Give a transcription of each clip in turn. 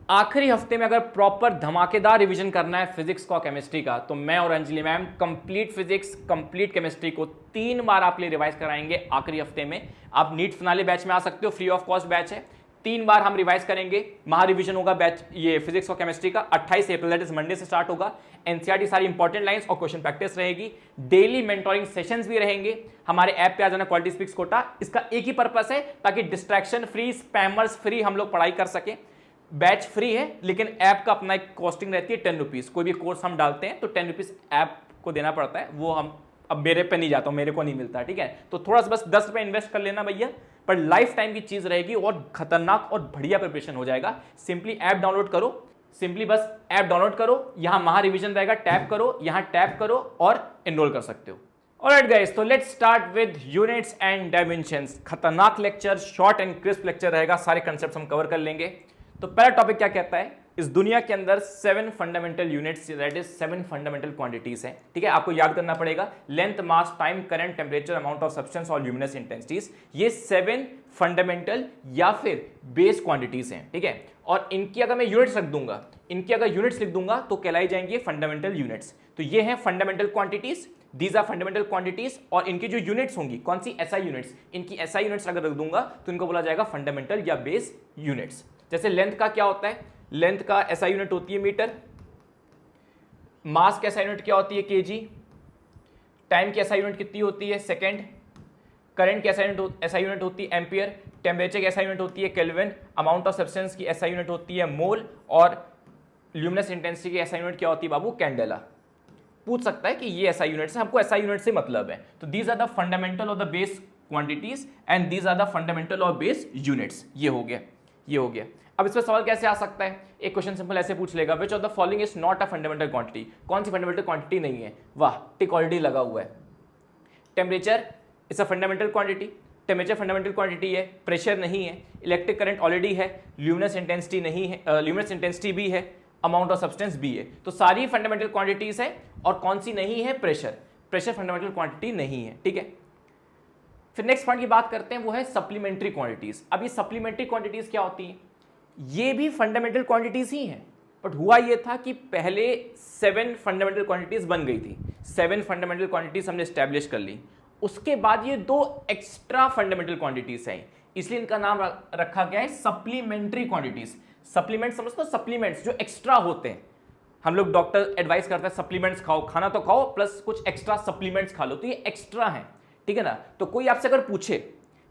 आखिरी हफ्ते में अगर प्रॉपर धमाकेदार रिवीजन करना है फिजिक्स का, केमिस्ट्री का, तो मैं और Anjali ma'am complete physics, complete chemistry को 3 बार आपके लिए रिवाइज कराएंगे आखिरी हफ्ते में। आप नीट फिनाले बैच में आ सकते हो, फ्री ऑफ कॉस्ट बैच है। 3 बार हम रिवाइज करेंगे, महा रिवीजन होगा बैच ये फिजिक्स और केमिस्ट्री का। 28 अप्रैल दैट इज मंडे से स्टार्ट होगा। एनसीईआरटी सारी इंपॉर्टेंट लाइंस और क्वेश्चन प्रैक्टिस रहेगी। डेली मेंटोरिंग सेशंस भी रहेंगे। हमारे ऐप पे आ जाना, क्वालिटी स्पीक्स कोटा। इसका एक ही पर्पस है, ताकि डिस्ट्रैक्शन फ्री, स्पैमर्स फ्री हम लोग पढ़ाई कर सकें। बैच फ्री है, लेकिन ऐप का अपना एक कॉस्टिंग रहती है 10 रुपीज़। कोई भी कोर्स हम डालते हैं तो 10 रुपीज़ ऐप को देना पड़ता है। वो हम अब मेरे पे नहीं जाता हूँ, मेरे को नहीं मिलता, ठीक है। तो थोड़ा सा बस 10 रुपये इन्वेस्ट कर लेना भैया, पर लाइफ टाइम की चीज़ रहेगी और खतरनाक और बढ़िया प्रिपरेशन हो जाएगा। सिंपली ऐप डाउनलोड करो, सिंपली बस ऐप डाउनलोड करो, यहाँ महा रिवीजन रहेगा, टैप करो, यहाँ टैप करो और एनरोल कर सकते हो। ऑलराइट गाइस, तो let's start with units and dimensions. खतरनाक lecture, short and crisp lecture रहेगा, सारे कंसेप्ट हम कवर कर लेंगे। तो पहला टॉपिक क्या कहता है, इस दुनिया के अंदर 7 fundamental units, that is 7 fundamental quantities हैं, ठीक है। आपको याद करना पड़ेगा, length, mass, time, current, temperature, amount of substance और ल्यूमिनस इंटेंसिटीज, ये 7 फंडामेंटल या फिर बेस क्वांटिटीज हैं, ठीक है। और इनकी अगर मैं यूनिट्स रख दूंगा, इनकी अगर यूनिट्स लिख दूंगा तो कहलाई जाएंगी फंडामेंटल यूनिट्स। तो ये हैं fundamental quantities, these are fundamental quantities. और इनकी जो यूनिट्स होंगी, कौन सी, एसआई यूनिट्स। इनकी एसआई यूनिट्स अगर रख दूंगा तो इनको बोला जाएगा फंडामेंटल या बेस यूनिट्स। जैसे लेंथ का क्या होता है, लेंथ का एसआई यूनिट होती है मीटर। मास की एसआई यूनिट क्या होती है, केजी। टाइम की एसआई यूनिट कितनी होती है, सेकंड। करंट की एसआई यूनिट होती है एम्पियर। टेम्परेचर की एसआई यूनिट होती है केल्विन। अमाउंट ऑफ सब्सटेंस की एसआई यूनिट होती है मोल। और ल्यूमिनस इंटेंसिटी की एसआई यूनिट क्या होती है बाबू, कैंडेला। पूछ सकता है कि ये एसआई यूनिट से, हमको एसआई यूनिट से मतलब है। तो दीज आर द फंडामेंटल और the base quantities and these are the fundamental और बेस यूनिट्स। ये हो गया, ये हो गया। अब इस पर सवाल कैसे आ सकता है, एक क्वेश्चन सिंपल ऐसे पूछ लेगा, which of the following is not a fundamental quantity. कौन सी फंडामेंटल क्वांटिटी नहीं है, वाह, टिक ऑलरेडी लगा हुआ है। Temperature is a fundamental quantity, temperature fundamental quantity है। प्रेशर नहीं है। इलेक्ट्रिक करंट ऑलरेडी है। ल्यूमिनस इंटेंसिटी नहीं है, ल्यूमिनस इंटेंसिटी भी है। अमाउंट ऑफ सब्सटेंस भी है। तो सारी फंडामेंटल क्वांटिटीज है। और कौन सी नहीं है, प्रेशर। प्रेशर फंडामेंटल क्वांटिटी नहीं है, ठीक है। फिर नेक्स्ट पॉइंट की बात करते हैं, वो है सप्लीमेंट्री क्वांटिटीज। अब ये सप्लीमेंट्री क्वांटिटीज क्या होती हैं, ये भी फंडामेंटल क्वांटिटीज ही हैं, बट हुआ ये था कि पहले 7 फंडामेंटल क्वांटिटीज बन गई थी। 7 फंडामेंटल क्वांटिटीज हमने स्टैब्लिश कर ली। उसके बाद ये 2 एक्स्ट्रा फंडामेंटल क्वांटिटीज हैं, इसलिए इनका नाम रखा गया है सप्लीमेंट्री क्वांटिटीज। सप्लीमेंट समझते हो, सप्लीमेंट्स जो एक्स्ट्रा होते हैं। हम लोग डॉक्टर एडवाइस करते हैं सप्लीमेंट्स खाओ, खाना तो खाओ प्लस कुछ एक्स्ट्रा सप्लीमेंट्स खा लो, तो ये एक्स्ट्रा है, ठीक है ना। तो कोई आपसे अगर पूछे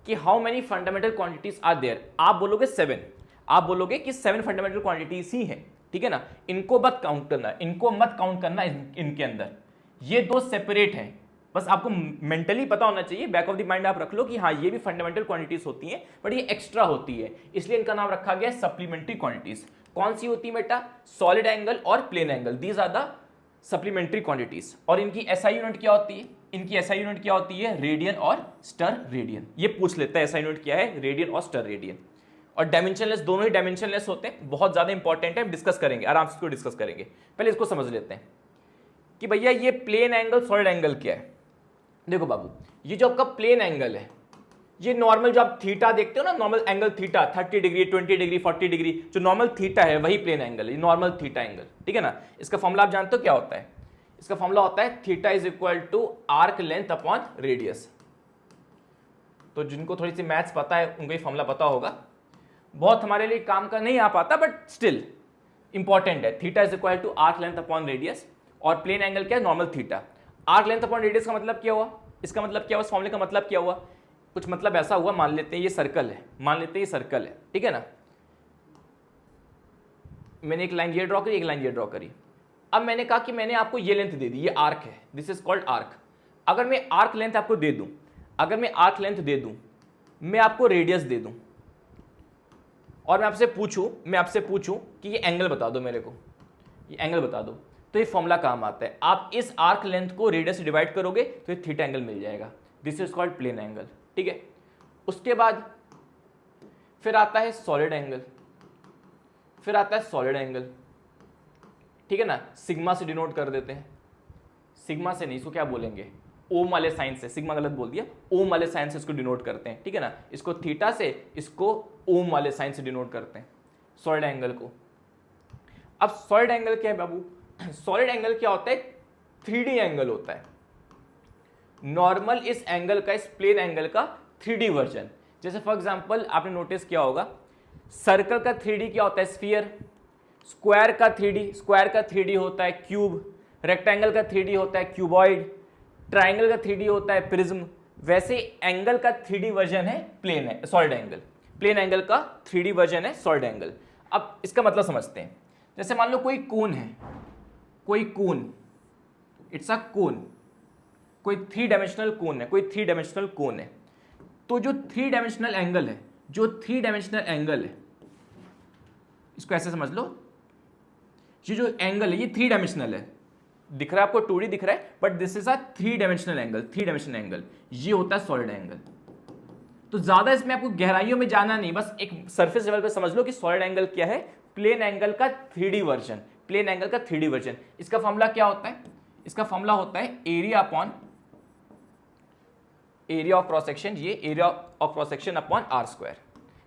कि how many fundamental quantities are there, आप बोलोगे 7। आप बोलोगे कि 7 फंडामेंटल क्वांटिटीज ही हैं, ठीक है ना। इनको मत काउंट करना, इनको मत काउंट करना इनके अंदर। ये 2 सेपरेट हैं, बस आपको मेंटली पता होना चाहिए, बैक ऑफ द माइंड आप रख लो कि हाँ ये भी फंडामेंटल क्वांटिटीज होती हैं, बट ये एक्स्ट्रा होती है, इसलिए इनका नाम रखा गया सप्लीमेंट्री क्वांटिटीज। कौन सी होती है बेटा, सॉलिड एंगल और plane angle, these are the supplementary quantities. और इनकी एसआई यूनिट क्या होती है, इनकी एसआई यूनिट क्या होती है, रेडियन और स्टर रेडियन। ये पूछ लेता है एसआई यूनिट क्या है, रेडियन और स्टर रेडियन। और डायमेंशनलेस, दोनों ही डायमेंशनलेस होते हैं, बहुत ज्यादा इंपॉर्टेंट है, हम डिस्कस करेंगे, आराम से इसको डिस्कस करेंगे। पहले इसको समझ लेते हैं कि भैया ये प्लेन एंगल, सॉलिड एंगल क्या है। देखो बाबू, ये जो आपका प्लेन एंगल है, ये नॉर्मल जो आप थीटा देखते हो ना, normal angle theta 30 degree, 20 degree, 40 degree, जो नॉर्मल थीटा है वही प्लेन एंगल है, नॉर्मल थीटा एंगल, ठीक है ना। इसका फॉर्मूला आप जानते हो क्या होता है, इसका फॉर्मूला होता है theta is equal to arc length upon radius. तो जिनको थोड़ी सी मैथ्स पता है उनको ये फॉर्मूला पता होगा, बहुत हमारे लिए काम का नहीं आ पाता, बट स्टिल इंपॉर्टेंट है। Theta is equal to arc length upon radius, और प्लेन एंगल क्या है, normal theta. Arc length upon radius का मतलब क्या हुआ, इसका मतलब क्या हुआ, इस फॉर्मूले का मतलब क्या हुआ, कुछ मतलब ऐसा हुआ, मान लेते हैं ये सर्कल है, मान लेते हैं ये सर्कल है, ठीक है ना। मैंने एक लाइन ये ड्रॉ करी, एक लाइन ये ड्रॉ करी। अब मैंने कहा कि मैंने आपको ये लेंथ दे दी, ये आर्क है, दिस इज कॉल्ड आर्क। अगर मैं आर्क लेंथ आपको दे दूं, अगर मैं आर्क लेंथ दे दूं, मैं आपको रेडियस दे दूं, और मैं आपसे पूछूं कि ये एंगल बता दो मेरे को, ये एंगल बता दो, तो ये फॉर्मूला काम आता है। आप इस आर्क लेंथ को रेडियस से डिवाइड करोगे तो ये थीटा एंगल मिल जाएगा, this is called plane angle, ठीक है। उसके बाद फिर आता है सॉलिड एंगल, फिर आता है सॉलिड एंगल, ठीक है ना। सिग्मा से डिनोट कर देते हैं, सिग्मा से नहीं, इसको क्या बोलेंगे, ओम वाले साइन से, सिग्मा गलत बोल दिया, ओम वाले साइन से इसको डिनोट करते हैं, ठीक है ना। इसको थीटा से, इसको ओम वाले साइन से डिनोट करते हैं सॉलिड एंगल को, अब सॉलिड एंगल क्या है बाबू? सॉलिड एंगल क्या होता है? 3D एंगल होता है। नॉर्मल इस एंगल का, इस प्लेन एंगल का 3D वर्जन। जैसे फॉर एग्जांपल आपने नोटिस किया होगा, सर्कल का 3D क्या होता है? स्फीयर। स्क्वायर का 3D होता है क्यूब। रेक्टेंगल का 3D होता है क्यूबॉइड। ट्राइंगल का 3D होता है प्रिज्म। वैसे एंगल का 3D वर्जन है प्लेन है सॉलिड एंगल। प्लेन एंगल का 3D वर्जन है सॉलिड एंगल। अब इसका मतलब समझते हैं। जैसे मान लो कोई कोन है, कोई कोन, इट्स अ कोन, कोई 3 डायमेंशनल कोन है, कोई 3 डायमेंशनल कोन है। तो जो 3 डायमेंशनल एंगल है, जो 3 डायमेंशनल एंगल है, इसको ऐसे समझ लो, ये जो एंगल है ये 3 डायमेंशनल है। दिख रहा है आपको 2D दिख रहा है, but this is a 3 dimensional angle. 3 dimensional angle ये होता है सॉलिड एंगल। तो ज्यादा इसमें आपको गहराइयों में जाना नहीं, बस एक सरफेस लेवल पे समझ लो कि सॉलिड एंगल क्या है? प्लेन एंगल का 3D वर्जन। प्लेन एंगल का 3D वर्जन। इसका फॉर्मूला क्या होता है? इसका फॉर्मूला होता है area upon area of cross section, ये area of cross section upon r square.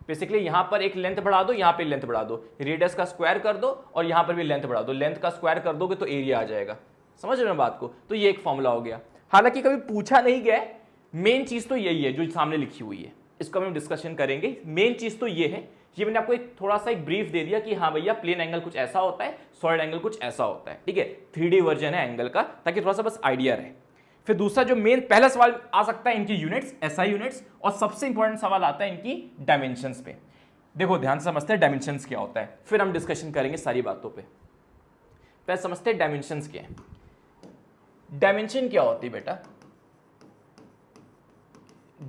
Basically यहां पर एक लेंथ बढ़ा दो, यहां पे लेंथ बढ़ा दो, रेडियस का स्क्वायर कर दो और यहां पर भी लेंथ बढ़ा दो, लेंथ का स्क्वायर कर दोगे तो एरिया आ जाएगा। समझ रहे हो बात को? तो ये एक फॉर्मूला हो गया। हालांकि कभी पूछा नहीं गया, मेन चीज तो यही है जो सामने लिखी हुई है, इसको हम डिस्कशन करेंगे। मेन चीज तो ये है, ये मैंने आपको एक थोड़ा सा एक ब्रीफ दे दिया कि हाँ भैया प्लेन एंगल कुछ ऐसा होता है, सॉलिड एंगल कुछ ऐसा होता है, ठीक है। 3D वर्जन है एंगल का, ताकि थोड़ा सा बस आइडिया रहे। फिर दूसरा जो मेन पहला सवाल आ सकता है इनकी यूनिट्स, SI यूनिट्स, और सबसे इंपॉर्टेंट सवाल आता है इनकी डायमेंशंस पे। देखो ध्यान से समझते हैं डायमेंशंस क्या होता है, फिर हम डिस्कशन करेंगे सारी बातों पे। पहले समझते हैं डायमेंशंस क्या है। डायमेंशन क्या होती है बेटा?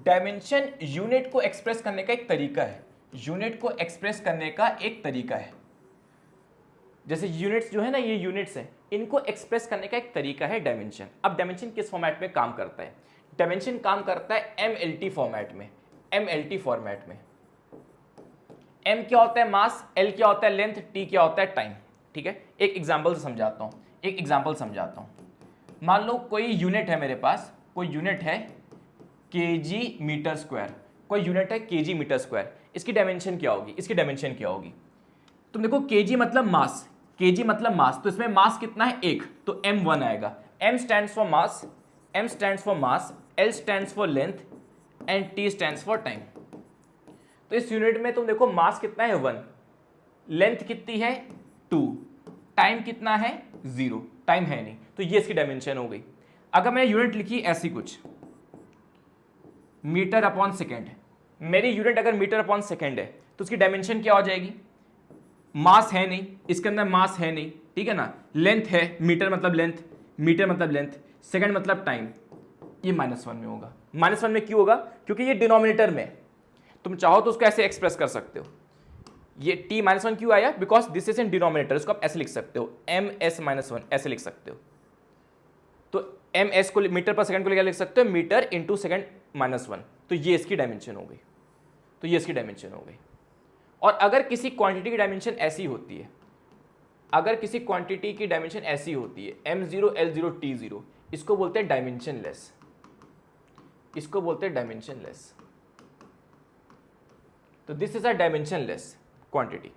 डायमेंशन यूनिट को एक्सप्रेस करने का एक तरीका है। यूनिट को एक्सप्रेस करने का एक तरीका है। जैसे यूनिट्स जो है ना, ये यूनिट्स हैं, इनको एक्सप्रेस करने का एक तरीका है डायमेंशन। अब डायमेंशन किस फॉर्मेट में काम करता है? डायमेंशन काम करता है MLT फॉर्मेट में। MLT फॉर्मेट में M क्या होता है? मास। L क्या होता है? लेंथ। T क्या होता है? टाइम। ठीक है, एक एग्जांपल से समझाता हूं, एक एग्जांपल समझाता हूं। मान लो कोई यूनिट है मेरे पास, कोई यूनिट है kg मीटर स्क्वायर, कोई यूनिट है kg मीटर स्क्वायर। इसकी डायमेंशन क्या होगी? इसकी डायमेंशन क्या होगी? तुम देखो kg मतलब मास, kg मतलब मास, तो इसमें मास कितना है? 1, तो m1 आएगा। m stands for mass, m stands for mass, L stands for length and T stands for time. तो इस यूनिट में तुम देखो मास कितना है? 1, लेंथ कितनी है? 2, टाइम कितना है? 0, टाइम है नहीं, तो ये इसकी डायमेंशन हो गई। अगर मैंने यूनिट लिखी ऐसी कुछ, मीटर अपॉन सेकेंड, मेरी यूनिट अगर मीटर अपॉन सेकेंड है तो उसकी डायमेंशन क्या हो जाएगी? मास है नहीं, इसके अंदर मास है नहीं, ठीक है ना। लेंथ है, मीटर मतलब लेंथ, मीटर मतलब लेंथ, सेकंड मतलब टाइम, ये -1 में होगा। -1 में क्यों होगा? क्योंकि ये डिनोमिनेटर में, तुम चाहो तो उसको ऐसे एक्सप्रेस कर सकते हो। ये t -1 क्यों आया? Because this is in denominator, इसको आप ऐसे लिख सकते हो, ms-1 ऐसे लिख सकते हो। तो ms को मीटर पर सेकंड को लेकर लिख सकते हो, मीटर इंटू सेकंड -1, तो ये इसकी डायमेंशन हो गई। तो ये इसकी डायमेंशन हो गई। और अगर किसी क्वांटिटी की डायमेंशन ऐसी होती है, अगर किसी क्वांटिटी की डायमेंशन ऐसी होती है m0 L0 T0, इसको बोलते हैं डायमेंशन लेस, इसको बोलते हैं डायमेंशन लेस। तो this is a dimension less quantity,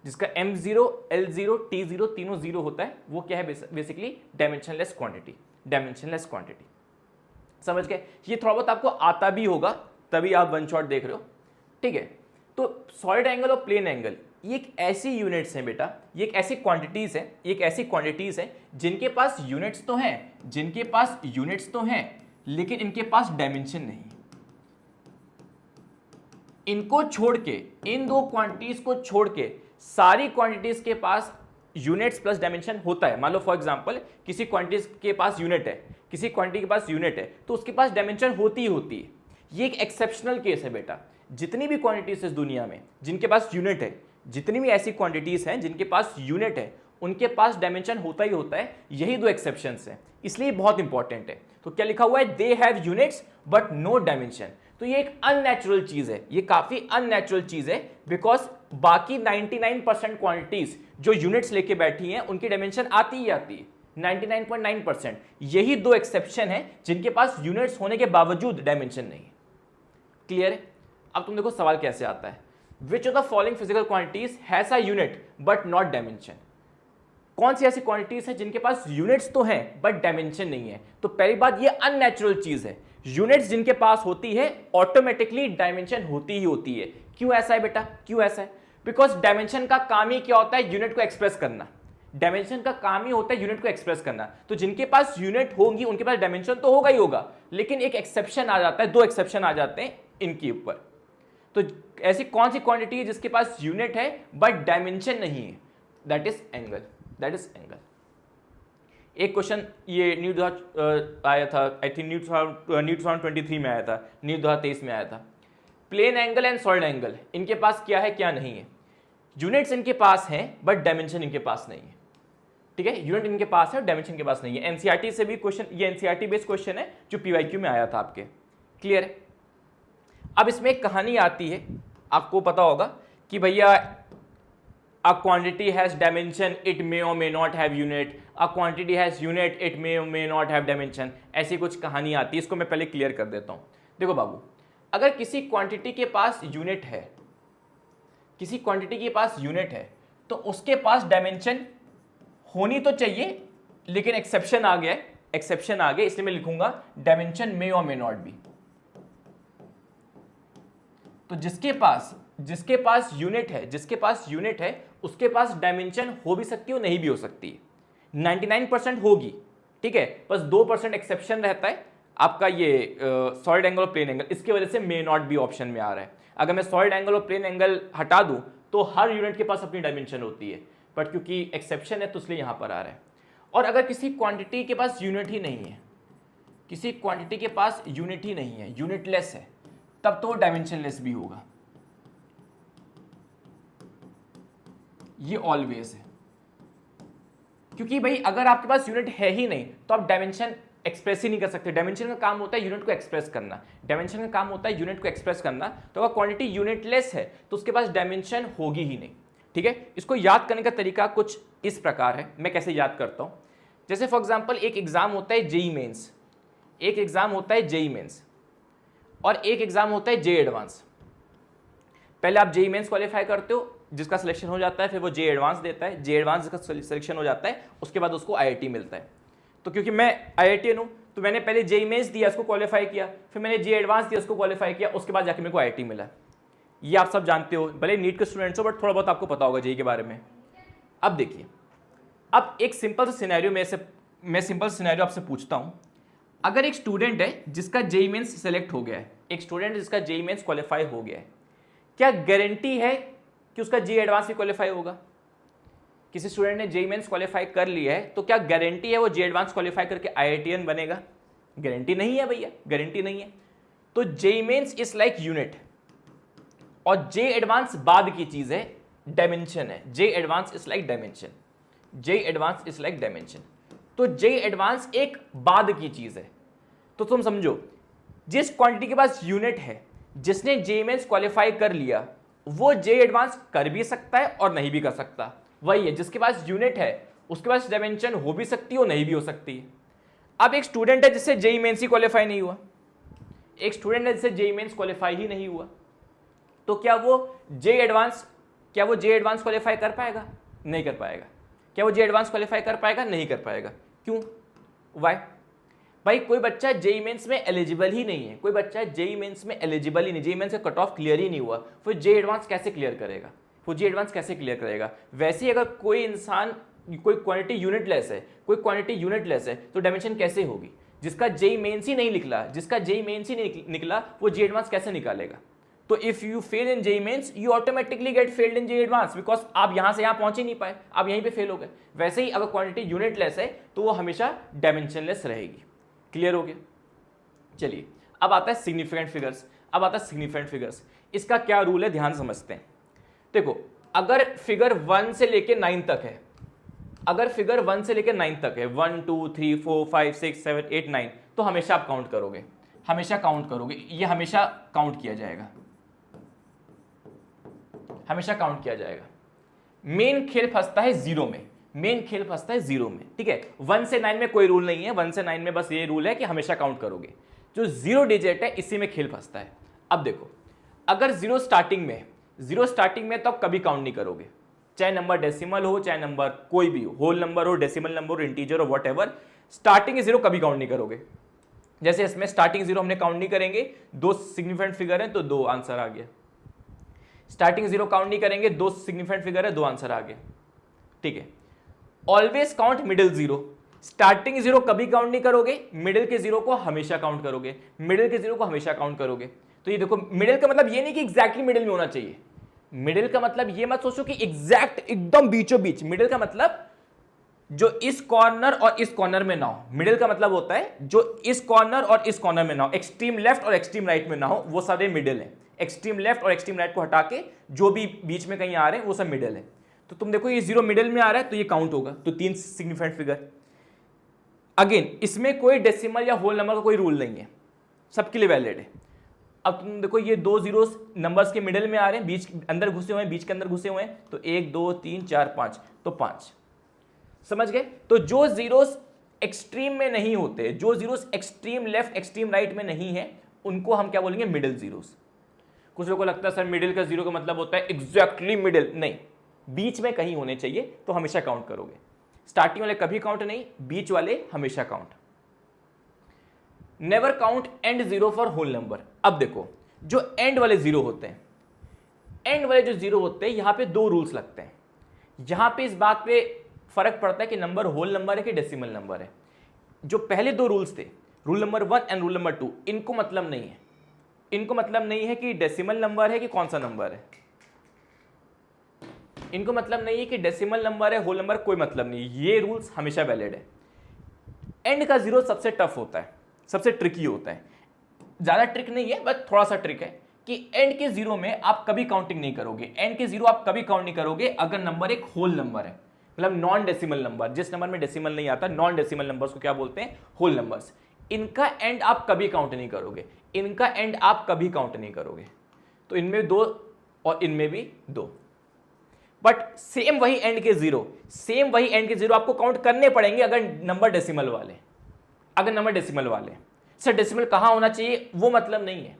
जिसका m0 L0 T0 तीनों 0 होता है, वो क्या है? Basically dimension less quantity, dimension less quantity. समझ गए? ये थोड़ा बहुत आपको आता भी होगा, तभी आप वन शॉट देख रहे हो, ठीक है। तो सॉलिड एंगल और प्लेन एंगल ये एक ऐसी यूनिट्स हैं बेटा, ये एक ऐसी क्वांटिटीज है, एक ऐसी क्वांटिटीज है जिनके पास यूनिट्स तो हैं, जिनके पास यूनिट्स तो हैं, लेकिन इनके पास डायमेंशन नहीं। इनको छोड़ के, इन दो क्वांटिटीज को छोड़ के सारी क्वांटिटीज के पास यूनिट्स प्लस डायमेंशन होता है। मान लो फॉर एग्जांपल किसी क्वांटिटी के पास यूनिट है, किसी क्वांटिटी के पास यूनिट है, तो उसके पास डायमेंशन होती ही होती है। ये एक एक्सेप्शनल केस है बेटा। जितनी भी क्वांटिटीज इस दुनिया में जिनके पास यूनिट है, जितनी भी ऐसी क्वांटिटीज हैं जिनके पास यूनिट है, उनके पास डायमेंशन होता ही होता है। यही दो एक्सेप्शंस हैं, इसलिए बहुत इंपॉर्टेंट है। तो क्या लिखा हुआ है? They have units but no dimension. तो ये एक अननेचुरल चीज है, ये काफी अननेचुरल चीज है, बिकॉज बाकी 99% क्वांटिटीज जो यूनिट्स लेके बैठी हैं उनकी डायमेंशन आती ही आती है, 99.9%। यही दो एक्सेप्शन है जिनके पास यूनिट्स होने के बावजूद डायमेंशन नहीं है। क्लियर है? अब तुम देखो सवाल कैसे आता है। Which of the following physical quantities has a unit but not dimension. कौन सी ऐसी क्वांटिटीज है जिनके पास यूनिट्स तो हैं बट डायमेंशन नहीं है? तो पहली बात, ये अननेचुरल चीज है। यूनिट्स जिनके पास होती है ऑटोमेटिकली डायमेंशन होती ही होती है। क्यों ऐसा है बेटा, क्यों ऐसा है? बिकॉज डायमेंशन का काम ही क्या होता है? यूनिट को एक्सप्रेस करना। डायमेंशन का काम ही होता है यूनिट को एक्सप्रेस करना। तो जिनके पास यूनिट होंगी उनके पास डायमेंशन तो होगा ही होगा, लेकिन एक एक्सेप्शन आ जाता है, दो एक्सेप्शन आ जाते हैं इनके ऊपर। तो ऐसी कौन सी क्वांटिटी है जिसके पास यूनिट है बट डायमेंशन नहीं है? That is angle, that is angle. एक क्वेश्चन ये न्यू आया था, आई थिंक न्यू 2023 में आया था, न्यू 2023 में आया था। Plane angle and solid angle, इनके पास क्या है क्या नहीं है? यूनिट्स इनके पास हैं बट डायमेंशन इनके पास नहीं है। ठीक है, यूनिट इनके पास है, डायमेंशन इनके पास नहीं है। एनसीईआरटी से भी क्वेश्चन, ये एनसीईआरटी बेस्ड क्वेश्चन है जो पीवाईक्यू में आया था आपके। क्लियर है? अब इसमें एक कहानी आती है, आपको पता होगा कि भैया a quantity has dimension, it may or may not have unit, a quantity has unit, it may or may not have dimension। ऐसी कुछ कहानी आती है, इसको मैं पहले क्लियर कर देता हूं। देखो बाबू, अगर किसी क्वांटिटी के पास यूनिट है, किसी क्वांटिटी के पास यूनिट है, तो उसके पास डायमेंशन होनी तो चाहिए, लेकिन एक्सेप्शन आ गया, एक्सेप्शन आ गया, इसलिए मैं लिखूंगा डायमेंशन मे और मे नॉट बी। तो जिसके पास यूनिट है, जिसके पास यूनिट है उसके पास डायमेंशन हो भी सकती है और नहीं भी हो सकती है। 99% होगी, ठीक है, बस 2% एक्सेप्शन रहता है आपका ये सॉलिड एंगल और प्लेन एंगल, इसकी वजह से मे नॉट बी ऑप्शन में आ रहा है। अगर मैं सॉलिड एंगल और प्लेन एंगल हटा दूं तो हर यूनिट के पास अपनी डायमेंशन होती है, बट क्योंकि एक्सेप्शन है तो इसलिए यहां पर आ रहा है। और अगर किसी क्वांटिटी के पास यूनिट ही नहीं है, किसी क्वांटिटी के पास यूनिट ही नहीं है, यूनिटलेस है, तब तो डायमेंशनलेस भी होगा। ये ऑलवेज है, क्योंकि भाई अगर आपके पास यूनिट है ही नहीं तो आप डायमेंशन एक्सप्रेस ही नहीं कर सकते। डायमेंशन का काम होता है यूनिट को एक्सप्रेस करना, डायमेंशन का काम होता है यूनिट को एक्सप्रेस करना। तो अगर क्वांटिटी यूनिटलेस है तो उसके पास डायमेंशन होगी ही नहीं। ठीक है, इसको याद करने का तरीका कुछ इस प्रकार है। मैं कैसे याद करता हूं, जैसे फॉर एग्जाम्पल एक एग्जाम होता है जेई मेन्स, एक एग्जाम होता है जेई मेन्स और एक एग्जाम होता है जे एडवांस। पहले आप जेई मेन्स क्वालिफाई करते हो, जिसका सिलेक्शन हो जाता है, फिर वो जे एडवांस देता है, जे एडवांस जिसका सिलेक्शन हो जाता है, उसके बाद उसको आईआईटी मिलता है। तो क्योंकि मैं आईआईटीएन हूं तो मैंने पहले जेई मेन्स दिया, उसको क्वालिफाई किया, फिर मैंने जे एडवांस दिया, उसको क्वालिफाई किया, उसके बाद जाके मेरे को आईआईटी मिला। ये आप सब जानते हो, भले नीट के स्टूडेंट्स हो बट थोड़ा बहुत आपको पता होगा जेई के बारे में। अब देखिए, अब एक सिंपल सा सिनेरियो मैं सिंपल सिनेरियो आपसे पूछता हूं। अगर एक स्टूडेंट है जिसका जेई मेन्स सेलेक्ट हो गया है, एक स्टूडेंट जिसका जेई मेन्स क्वालिफाई हो गया है, क्या गारंटी है कि उसका जे एडवांस भी क्वालिफाई होगा? किसी स्टूडेंट ने जेई मेन्स क्वालिफाई कर लिया है तो क्या गारंटी है वो जे एडवांस क्वालिफाई करके आईआईटीएन बनेगा? गारंटी नहीं है भैया, गारंटी नहीं है। तो JEE mains is like unit और जे एडवांस बाद की चीज है, डायमेंशन है। J advance is like dimension, J advance is like dimension. तो जे एडवांस एक बाद की चीज है। तो तुम समझो, जिस क्वांटिटी के पास यूनिट है, जिसने जेई मेन्स क्वालिफाई कर लिया, वो जे एडवांस कर भी सकता है और नहीं भी कर सकता। वही है, जिसके पास यूनिट है उसके पास डायमेंशन हो भी सकती है और नहीं भी हो सकती है। अब एक स्टूडेंट है जिससे जेई मेन्स ही क्वालिफाई नहीं हुआ, एक स्टूडेंट है जिससे जेई मेन्स क्वालिफाई ही नहीं हुआ, तो क्या वो जे एडवांस क्वालिफाई कर पाएगा? नहीं कर पाएगा। क्या वो जे एडवांस क्वालिफाई कर पाएगा? नहीं कर पाएगा। क्यों? वाई? भाई कोई बच्चा जेई मेंस में एलिजिबल ही नहीं है, कोई बच्चा जेई मेंस में एलिजिबल ही नहीं, जेई मेंस का कट ऑफ क्लियर ही नहीं हुआ, फिर जे एडवांस कैसे क्लियर करेगा? वो जे एडवांस कैसे क्लियर करेगा? वैसे ही अगर कोई इंसान, कोई क्वांटिटी यूनिटलेस है, कोई क्वांटिटी यूनिटलेस है, तो डायमेंशन कैसे होगी? जिसका जेई मेंस ही नहीं निकला, जिसका जेई मेंस ही नहीं निकला, वो जे एडवांस कैसे निकालेगा? तो if you fail in JEE mains, you automatically get failed in JEE advance, because आप यहां से यहां पहुंच ही नहीं पाए, आप यहीं पे फेल हो गए। वैसे ही अगर क्वांटिटी यूनिटलेस है तो वो हमेशा डायमेंशनलेस रहेगी। क्लियर हो गया? चलिए, अब आता है सिग्निफिकेंट फिगर्स। अब आता है सिग्निफिकेंट फिगर्स। इसका क्या रूल है, ध्यान समझते हैं। देखो, अगर फिगर 1 से लेके 9 तक है, अगर फिगर 1 से लेके 9 तक है, 1 2 3 4 5 6 7 8 9, तो हमेशा आप काउंट करोगे, हमेशा काउंट करोगे, ये हमेशा काउंट किया जाएगा, हमेशा काउंट किया जाएगा। मेन खेल फंसता है जीरो में, मेन खेल फंसता है जीरो में। ठीक है, 1 से 9 में कोई रूल नहीं है, 1 से 9 में बस ये रूल है कि हमेशा काउंट करोगे। जो जीरो डिजिट है इसी में खेल फंसता है। अब देखो, अगर जीरो स्टार्टिंग में जीरो स्टार्टिंग में तो आप कभी काउंट नहीं करोगे, चाहे नंबर डेसिमल हो, चाहे नंबर कोई भी हो, होल नंबर हो, डेसिमल नंबर हो, इंटीजर हो, व्हाटएवर, स्टार्टिंग जीरो कभी काउंट नहीं करोगे। जैसे इसमें स्टार्टिंग जीरो हमने काउंट नहीं करेंगे, दो सिग्निफिकेंट फिगर है तो दो आंसर आ गया। स्टार्टिंग जीरो काउंट नहीं करेंगे, दो सिग्निफिकेंट फिगर है, दो आंसर आ गया। ठीक है। Always count middle zero, starting zero कभी काउंट नहीं करोगे, मिडिल के जीरो को हमेशा काउंट करोगे, मिडिल के जीरो को हमेशा काउंट करोगे। तो ये देखो, मिडिल का मतलब ये नहीं कि एग्जैक्टली मिडिल में होना चाहिए, मिडिल का मतलब ये मत सोचो कि एग्जैक्ट एकदम बीचों बीच, मिडिल का मतलब जो इस कॉर्नर और इस कॉर्नर में ना हो। मिडिल का मतलब होता है जो इस कॉर्नर और इस कॉर्नर में ना हो, एक्सट्रीम लेफ्ट और एक्सट्रीम राइट में ना हो, वो सारे मिडिल है। एक्सट्रीम लेफ्ट और एक्सट्रीम राइट को हटा के जो भी बीच में कहीं आ रहे हैं वो सब मिडिल है। तो तुम देखो ये जीरो मिडिल में आ रहा है तो ये काउंट होगा, तो तीन सिग्निफिकेंट फिगर। अगेन इसमें कोई डेसिमल या होल नंबर का कोई रूल नहीं है, सबके लिए वैलिड है। अब तुम देखो ये दो जीरो नंबर्स के मिडिल में आ रहे हैं, बीच अंदर घुसे हुए हैं, बीच के अंदर घुसे हुए हैं, तो 1 2 3 4 5, तो 5। समझ गए? तो जो जीरोस एक्सट्रीम में नहीं होते, जो zeros extreme left extreme right में नहीं है, उनको हम क्या बोलेंगे? Middle zeros. कुछ लोगों को लगता है सर मिडिल का जीरो का मतलब होता है एग्जैक्टली मिडिल, नहीं, बीच में कहीं होने चाहिए तो हमेशा काउंट करोगे। स्टार्टिंग वाले कभी काउंट नहीं, बीच वाले हमेशा count. Never count and zero for whole number. अब देखो जो एंड वाले जीरो होते हैं, एंड वाले जो जीरो होते हैं, यहां पे दो रूल्स लगते हैं। यहां पे इस बात पे फर्क पड़ता है कि नंबर होल नंबर है कि डेसिमल नंबर है। जो पहले दो रूल्स थे, rule number 1 and rule number 2, इनको मतलब नहीं है। इनको मतलब नहीं है कि डेसिमल नंबर है कि कौन सा नंबर है, इनको मतलब नहीं है कि डेसिमल नंबर है होल नंबर, कोई मतलब नहीं। ये रूल्स हमेशा वैलिड है। एंड का जीरो सबसे टफ होता है, सबसे ट्रिकी होता है। ज्यादा ट्रिक नहीं है, बस थोड़ा सा ट्रिक है कि एंड के जीरो में आप कभी काउंटिंग नहीं करोगे। एंड के जीरो आप कभी काउंट नहीं करोगे अगर नंबर एक होल नंबर है, मतलब नॉन डेसिमल नंबर। जिस नंबर में डेसिमल नहीं आता, नॉन डेसिमल नंबर्स को क्या बोलते हैं? Whole numbers. इनका एंड आप कभी काउंट नहीं करोगे, इनका एंड आप कभी काउंट नहीं करोगे। तो इनमें दो और इनमें भी दो, बट सेम वही एंड के जीरो, सेम वही एंड के जीरो आपको काउंट करने पड़ेंगे अगर नंबर डेसिमल वाले, अगर नंबर डेसिमल वाले। सर डेसिमल कहां होना चाहिए वो मतलब नहीं है,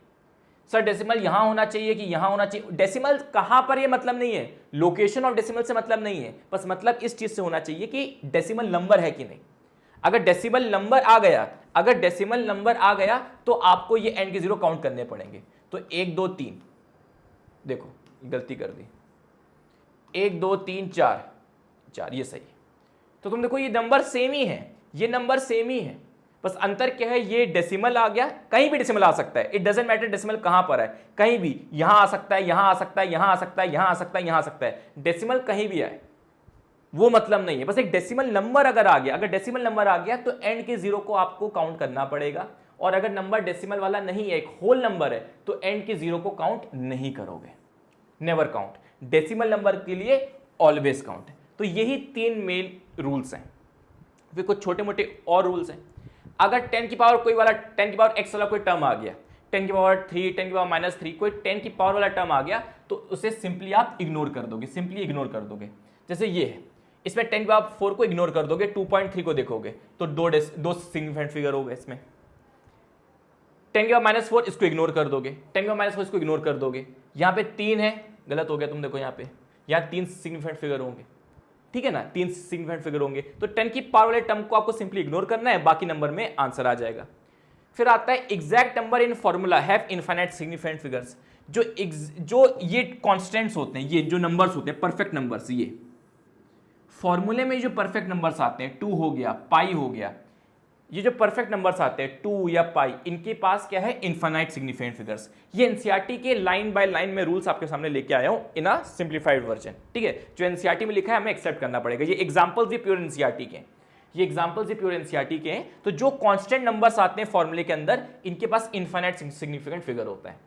सर डेसिमल यहां होना चाहिए कि यहां होना चाहिए, डेसिमल कहां पर ये मतलब नहीं है, लोकेशन ऑफ डेसिमल से मतलब नहीं है, बस मतलब इस चीज से होना चाहिए कि डेसिमल नंबर है कि नहीं। अगर डेसिमल नंबर आ गया, अगर डेसिमल नंबर आ गया तो आपको ये एंड के जीरो काउंट करने पड़ेंगे। तो 1 2 3, देखो गलती कर दी, 1 2 3 4, 4 ये सही। तो तुम देखो ये नंबर सेम ही है, ये नंबर सेम ही है, बस अंतर क्या है, ये डेसिमल आ गया, कहीं भी डेसिमल आ सकता है, इट डजंट मैटर डेसिमल कहां पर है, कहीं भी, यहां आ सकता है, यहां आ सकता है, यहां आ सकता है, यहां आ सकता है, यहां आ सकता है, डेसिमल कहीं भी आए वो मतलब नहीं है। बस एक डेसिमल नंबर अगर आ गया, अगर डेसिमल नंबर आ गया तो एंड के जीरो को आपको काउंट करना पड़ेगा, और अगर नंबर डेसिमल वाला नहीं है, एक होल नंबर है, तो एंड के जीरो को काउंट नहीं करोगे, नेवर काउंट। डेसिमल नंबर के लिए ऑलवेज काउंट। तो यही 3 मेन रूल्स हैं। फिर कुछ छोटे मोटे और रूल्स हैं। अगर 10 की पावर कोई वाला 10 की पावर x वाला कोई टर्म आ गया, 10 की पावर 3, 10 की पावर -3, कोई 10 की पावर वाला टर्म आ गया, तो उसे सिंपली आप इग्नोर कर दोगे, सिंपली इग्नोर कर दोगे। जैसे ये है, इसमें 10 की पावर 4 को इग्नोर कर दोगे, 2.3 को देखोगे तो दो सिग्निफिकेंट फिगर हो गए इसमें। 10 की पावर -4 इसको इग्नोर कर दोगे, 10 की पावर -4 इसको इग्नोर कर दोगे। यहाँ पे 3 है, गलत हो गया, तुम देखो यहाँ 3 सिग्निफिकेंट फिगर होंगे, ठीक है ना, 3 सिग्निफिकेंट फिगर होंगे। तो 10 की पावर वाले टर्म को आपको सिंपली इग्नोर करना है, बाकी नंबर में आंसर आ जाएगा। फिर आता है exact number in formula have infinite significant figures. जो ये कांस्टेंट्स होते हैं, ये जो नंबर्स होते हैं परफेक्ट नंबर्स, ये फॉर्मूले में जो परफेक्ट नंबर्स आते हैं, 2 हो गया, पाई हो गया, ये जो परफेक्ट नंबर्स आते हैं 2 या पाई, इनके पास क्या है? Infinite significant figures. ये एनसीईआरटी के लाइन बाय लाइन में रूल्स आपके सामने लेके आया हूं इन अ सिंप्लीफाइड वर्जन, ठीक है। जो एनसीईआरटी में लिखा है हमें एक्सेप्ट करना पड़ेगा। ये एग्जांपल्स भी प्योर एनसीईआरटी के हैं, ये एग्जांपल्स भी प्योर एनसीईआरटी के हैं। तो जो कांस्टेंट नंबर्स आते हैं फॉर्मूले के अंदर, इनके पास इनफाइनाइट सिग्निफिकेंट फिगर होता है।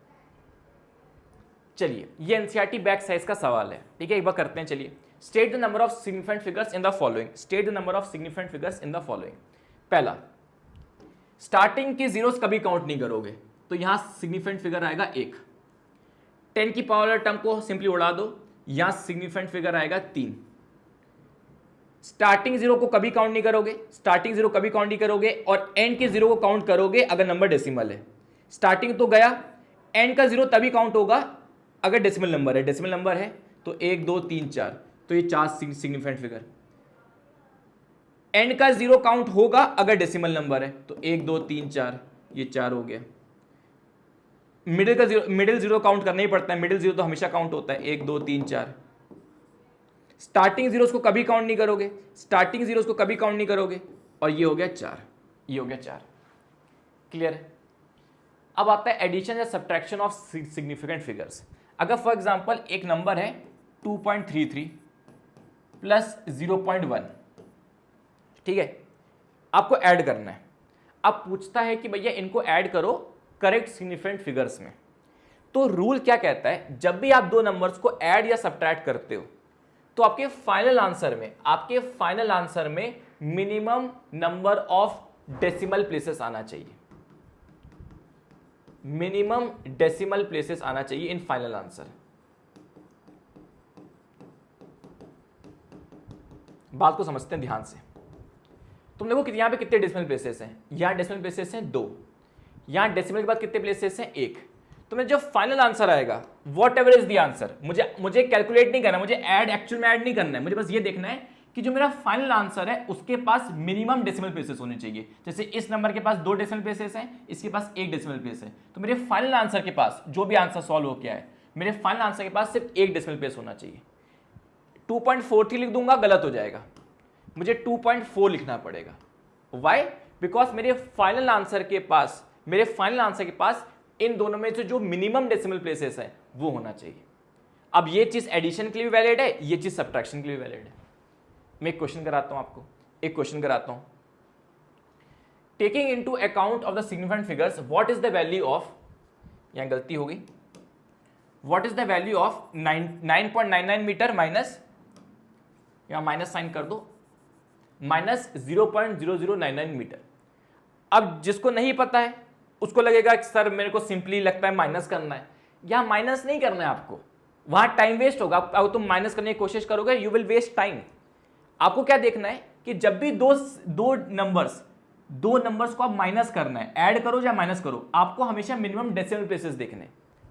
चलिए, ये एनसीईआरटी बैक साइज का सवाल है, ठीक है, एक बार करते हैं। चलिए, state the number of significant figures in the following, state the number of significant figures in the following. पहला, स्टार्टिंग के जीरोस कभी काउंट नहीं करोगे, तो यहां सिग्निफिकेंट फिगर आएगा 1। 10 की पावर टर्म को सिंपली उड़ा दो, यहां सिग्निफिकेंट फिगर आएगा 3। स्टार्टिंग जीरो को कभी काउंट नहीं करोगे, स्टार्टिंग जीरो कभी काउंट नहीं करोगे, और एंड के जीरो को काउंट करोगे अगर नंबर डेसिमल है। स्टार्टिंग तो गया, एंड का जीरो तभी काउंट होगा अगर डेसिमल नंबर है तो 1 2 3 4, तो ये 4 सिग्निफिकेंट फिगर। एंड का 0 काउंट होगा अगर डेसिमल नंबर है, तो 1 2 3 4, ये 4 हो गया। मिडिल जीरो काउंट करना ही पड़ता है, मिडिल जीरो तो हमेशा काउंट होता है, 1 2 3 4। स्टार्टिंग जीरोस को कभी काउंट नहीं करोगे, और ये हो गया 4, क्लियर है। अब आता है एडिशन या सब्ट्रैक्शन ऑफ सिग्निफिकेंट फिगर्स। अगर फॉर एग्जांपल एक नंबर है 2.33 प्लस 0.1, ठीक है, आपको ऐड करना है। अब पूछता है कि भैया इनको ऐड करो करेक्ट सिग्निफिकेंट फिगर्स में। तो रूल क्या कहता है, जब भी आप दो नंबर्स को ऐड या सब्ट्रैक्ट करते हो तो आपके फाइनल आंसर में minimum number of decimal places आना चाहिए, इन फाइनल आंसर। बात को समझते हैं ध्यान से। तुम देखो कि यहां पे कितने डेसिमल प्लेसेस हैं, यहां डेसिमल प्लेसेस हैं 2, यहां डेसिमल के बाद कितने प्लेसेस हैं 1। तुम्हें जो फाइनल आंसर आएगा what ever is the answer, मुझे कैलकुलेट नहीं करना, मुझे एक्चुअल में ऐड नहीं करना है, मुझे बस ये देखना है कि जो मेरा फाइनल आंसर है उसके पास मिनिमम डेसिमल प्लेसेस होने चाहिए। जैसे इस नंबर के पास 2 डेसिमल प्लेसेस हैं, इसके पास 1 डेसिमल प्लेस है, तो मेरे फाइनल आंसर के पास जो भी आंसर सॉल्व हो गया है, मेरे फाइनल आंसर के पास सिर्फ 1 डेसिमल प्लेस होना चाहिए। 2.43 लिख दूंगा गलत हो जाएगा, मुझे 2.4 लिखना पड़ेगा। वाई? बिकॉज मेरे फाइनल आंसर के पास इन दोनों में से जो मिनिमम डेसिमल प्लेसेस है वो होना चाहिए। अब ये चीज एडिशन के लिए भी वैलिड है, ये चीज सब्ट्रैक्शन के लिए भी वैलिड है। मैं एक क्वेश्चन कराता हूं taking into account of the significant figures, what is the value of, यहां गलती हो गई, what is the value of 9.99 metre minus, यहां माइनस साइन कर दो, माइनस 0.0099 मीटर। अब जिसको नहीं पता है उसको लगेगा कि सर मेरे को सिंपली लगता है माइनस करना है। यहां माइनस नहीं करना है आपको, वहां टाइम वेस्ट होगा। अगर तुम माइनस करने की कोशिश करोगे यू विल वेस्ट टाइम। आपको क्या देखना है कि जब भी दो नंबर्स को आप माइनस करना है, ऐड करो या माइनस करो, आपको हमेशा मिनिमम डेसिमल प्लेसेस देखने,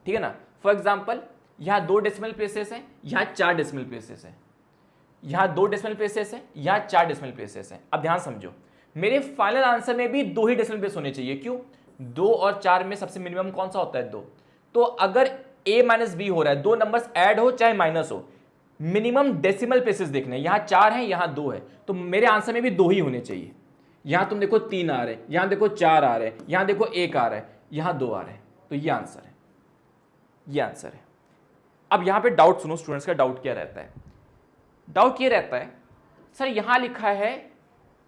ठीक है ना। फॉर एग्जांपल यहां 2 डेसिमल प्लेसेस हैं, यहां 4 डेसिमल प्लेसेस हैं, यहां 2 डेसिमल प्लेसेस हैं, यहां 4 डेसिमल प्लेसेस हैं। अब ध्यान समझो, मेरे फाइनल आंसर में भी 2 ही डेसिमल प्लेस होने चाहिए। क्यों? 2 और 4 में सबसे मिनिमम कौन सा होता है? 2। तो अगर a माइनस बी हो रहा है, 2 नंबर्स ऐड हो चाहे माइनस हो, मिनिमम डेसिमल प्लेसेस देखने, यहां 4 है यहां 2 है, तो मेरे आंसर में भी 2 ही होने चाहिए। यहां तुम देखो 3 आ रहे हैं, यहां देखो 4 आ रहे हैं, यहां देखो 1 आ रहा है, यहां 2 आ रहे हैं, तो ये आंसर है। अब यहां पे डाउट सुनो, स्टूडेंट्स का डाउट क्या रहता है? डाउट ये रहता है सर यहां लिखा है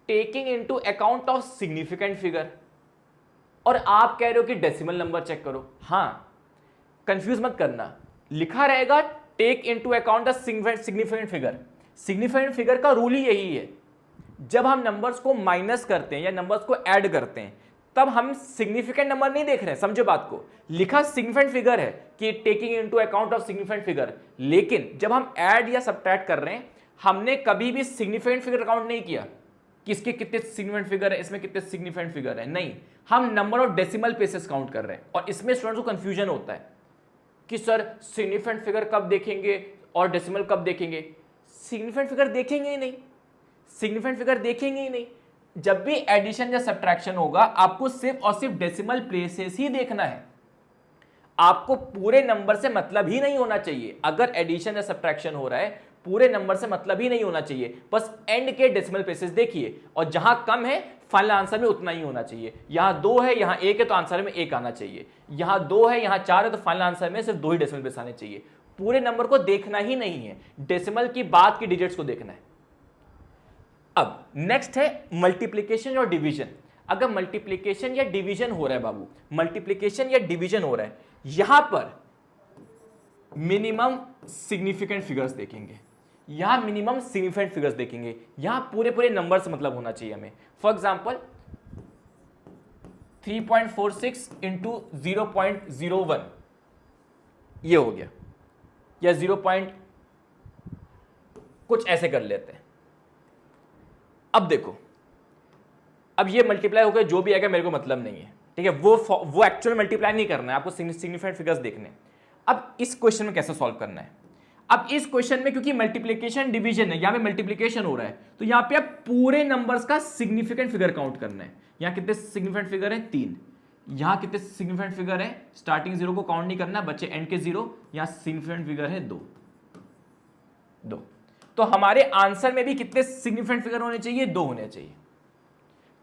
taking into account of significant figure, और आप कह रहे हो कि डेसिमल नंबर चेक करो। हां, कंफ्यूज मत करना, लिखा रहेगा take into account of significant figure. Significant figure का रूल ही यही है, जब हम नंबर्स को माइनस करते हैं या नंबर्स को ऐड करते हैं तब हम सिग्निफिकेंट नंबर नहीं देख रहे हैं। समझो बात को, लिखा सिग्निफिकेंट फिगर है कि taking into account of significant figure, लेकिन जब हम ऐड या सब्ट्रैक्ट कर रहे हैं हमने कभी भी सिग्निफिकेंट फिगर काउंट नहीं किया कि इसके कितने सिग्निफिकेंट फिगर है, इसमें कितने सिग्निफिकेंट फिगर है, नहीं, हम number of decimal places count कर रहे हैं। और इसमें स्टूडेंट्स को कंफ्यूजन होता है कि सर सिग्निफिकेंट फिगर कब देखेंगे और डेसिमल कब देखेंगे। सिग्निफिकेंट फिगर देखेंगे ही नहीं, जब भी एडिशन या सब्ट्रैक्शन होगा आपको सिर्फ और सिर्फ डेसिमल प्लेसेस ही देखना है, आपको पूरे नंबर से मतलब ही नहीं होना चाहिए। अगर एडिशन या सब्ट्रैक्शन हो रहा है पूरे नंबर से मतलब ही नहीं होना चाहिए, बस एंड के डेसिमल प्लेसेस देखिए, और जहां कम है फाइनल आंसर में उतना ही होना चाहिए। यहां 2 है यहां 1 है तो आंसर में 1 आना चाहिए, यहां 2 है यहां 4 है तो फाइनल आंसर में सिर्फ 2 ही डेसिमल प्लेस आने चाहिए। पूरे नंबर को देखना ही नहीं है, डेसिमल की बाद की डिजिट्स को देखना है। अब नेक्स्ट है मल्टीप्लीकेशन और डिवीजन। अगर मल्टीप्लीकेशन या डिवीजन हो रहा है बाबू, मल्टीप्लीकेशन या डिवीजन हो रहा है, यहां पर मिनिमम सिग्निफिकेंट फिगर्स देखेंगे, यहां मिनिमम सिग्निफिकेंट फिगर्स देखेंगे, यहां पूरे नंबर से मतलब होना चाहिए हमें। फॉर एग्जांपल 3.46 इंटू 0.01 ये हो गया, या 0. कुछ ऐसे कर लेते हैं। अब देखो, अब ये मल्टीप्लाई हो गया, जो भी आएगा मेरे को मतलब नहीं है, ठीक है, वो एक्चुअल मल्टीप्लाई नहीं करना है, आपको सिग्निफिकेंट फिगर्स देखने। अब इस क्वेश्चन में कैसे सॉल्व करना है? अब इस क्वेश्चन में क्योंकि मल्टीप्लीकेशन डिवीजन है, यहां पे मल्टीप्लीकेशन हो रहा है, तो यहां पे आप पूरे नंबर्स का सिग्निफिकेंट फिगर काउंट करना है। यहां कितने सिग्निफिकेंट फिगर है? 3। यहां कितने सिग्निफिकेंट फिगर है? स्टार्टिंग 0 को काउंट नहीं करना, बच्चे एंड के 0। यहां सिग्निफिकेंट फिगर है 2। तो हमारे आंसर में भी कितने सिग्निफिकेंट फिगर होने चाहिए? 2 होने चाहिए।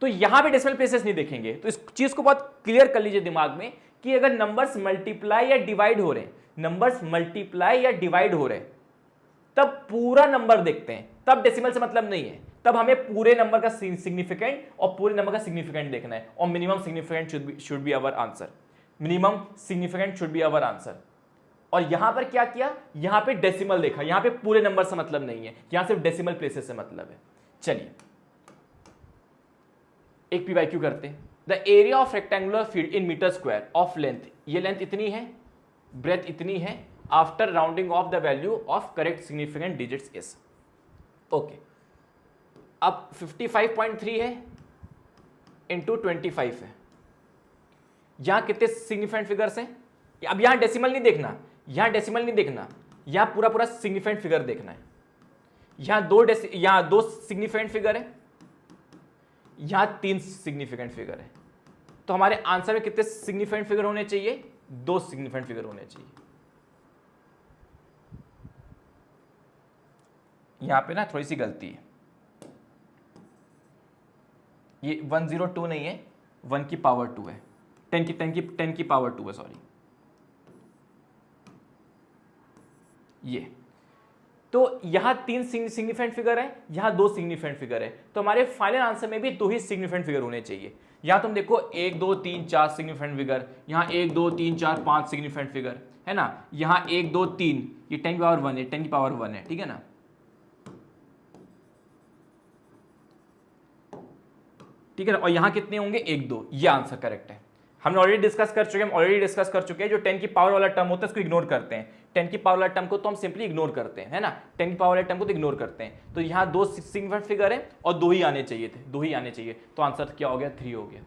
तो यहां पे डेसिमल प्लेसेस नहीं देखेंगे। तो इस चीज को बहुत क्लियर कर लीजिए दिमाग में कि अगर नंबर्स मल्टीप्लाई या डिवाइड हो रहे हैं, नंबर्स मल्टीप्लाई या डिवाइड हो रहे हैं, तब पूरा नंबर देखते हैं, तब डेसिमल से मतलब नहीं है। तब हमें पूरे नंबर का सिग्निफिकेंट और पूरे नंबर का सिग्निफिकेंट देखना है, और minimum significant should be our answer. Minimum significant should be our answer. और यहां पर क्या किया? यहां पे डेसिमल देखा, यहां पे पूरे नंबर से मतलब नहीं है, यहां सिर्फ डेसिमल प्लेसेस से मतलब है। चलिए एक पीवाईक्यू करते हैं। The area of rectangular field in metre square of length, ये लेंथ इतनी है, ब्रेथ इतनी है, after rounding off the value of correct significant digits is. Okay, अब 55.3 है इंटू 25 है। यहां कितने सिग्निफिकेंट फिगर्स हैं? अब यहां डेसिमल नहीं देखना, यहां डेसिमल नहीं देखना, यहां पूरा पूरा सिग्निफिकेंट फिगर देखना है। यहां दो सिग्निफिकेंट फिगर है, यहां 3 सिग्निफिकेंट फिगर है। तो हमारे आंसर में कितने सिग्निफिकेंट फिगर होने चाहिए? 2 सिग्निफिकेंट फिगर होने चाहिए। यहां पे ना थोड़ी सी गलती है, ये 102 नहीं है, 1 की पावर 2 है, 10 की पावर 2 है, सॉरी। ये तो यहां 3 सिग्निफिकेंट फिगर है, यहां 2 सिग्निफिकेंट फिगर है। तो हमारे फाइनल आंसर में भी 2 ही सिग्निफिकेंट फिगर होने चाहिए। यहां तुम देखो 1 2 3 4 सिग्निफिकेंट फिगर, यहां 1 2 3 4 5 सिग्निफिकेंट फिगर है ना। यहां 1 2 3, ये 10 की पावर 1 है, 10 की पावर 1 है, ठीक है ना। ठीक है ना। और यहां कितने होंगे? 1 2। ये आंसर करेक्ट है। हमने ऑलरेडी डिस्कस कर चुके हैं, जो 10 की पावर वाला टर्म होता है उसको इग्नोर करते हैं। 10 की पावर वाला टर्म को तो हम सिंपली इग्नोर करते हैं, है ना। 10 की पावर वाले टर्म को तो इग्नोर करते हैं। तो यहाँ 2 सिग्निफिकेंट फिगर है और 2 ही आने चाहिए थे, 2 ही आने चाहिए। तो आंसर क्या हो गया? 3 हो गया।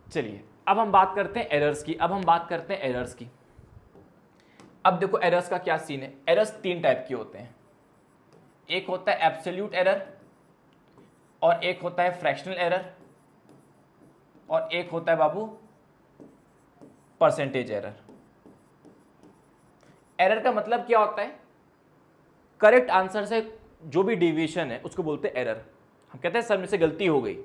चलिए अब हम बात करते हैं एरर्स की। अब देखो एरर्स का क्या सीन है। एरर्स 3 टाइप के होते हैं। एक होता है एब्सोल्यूट एरर, और एक होता है फ्रैक्शनल एरर, और एक होता है बाबू परसेंटेज एरर। एरर का मतलब क्या होता है? करेक्ट आंसर से जो भी डेविएशन है उसको बोलते हैं एरर। हम कहते हैं सर मेरे से गलती हो गई,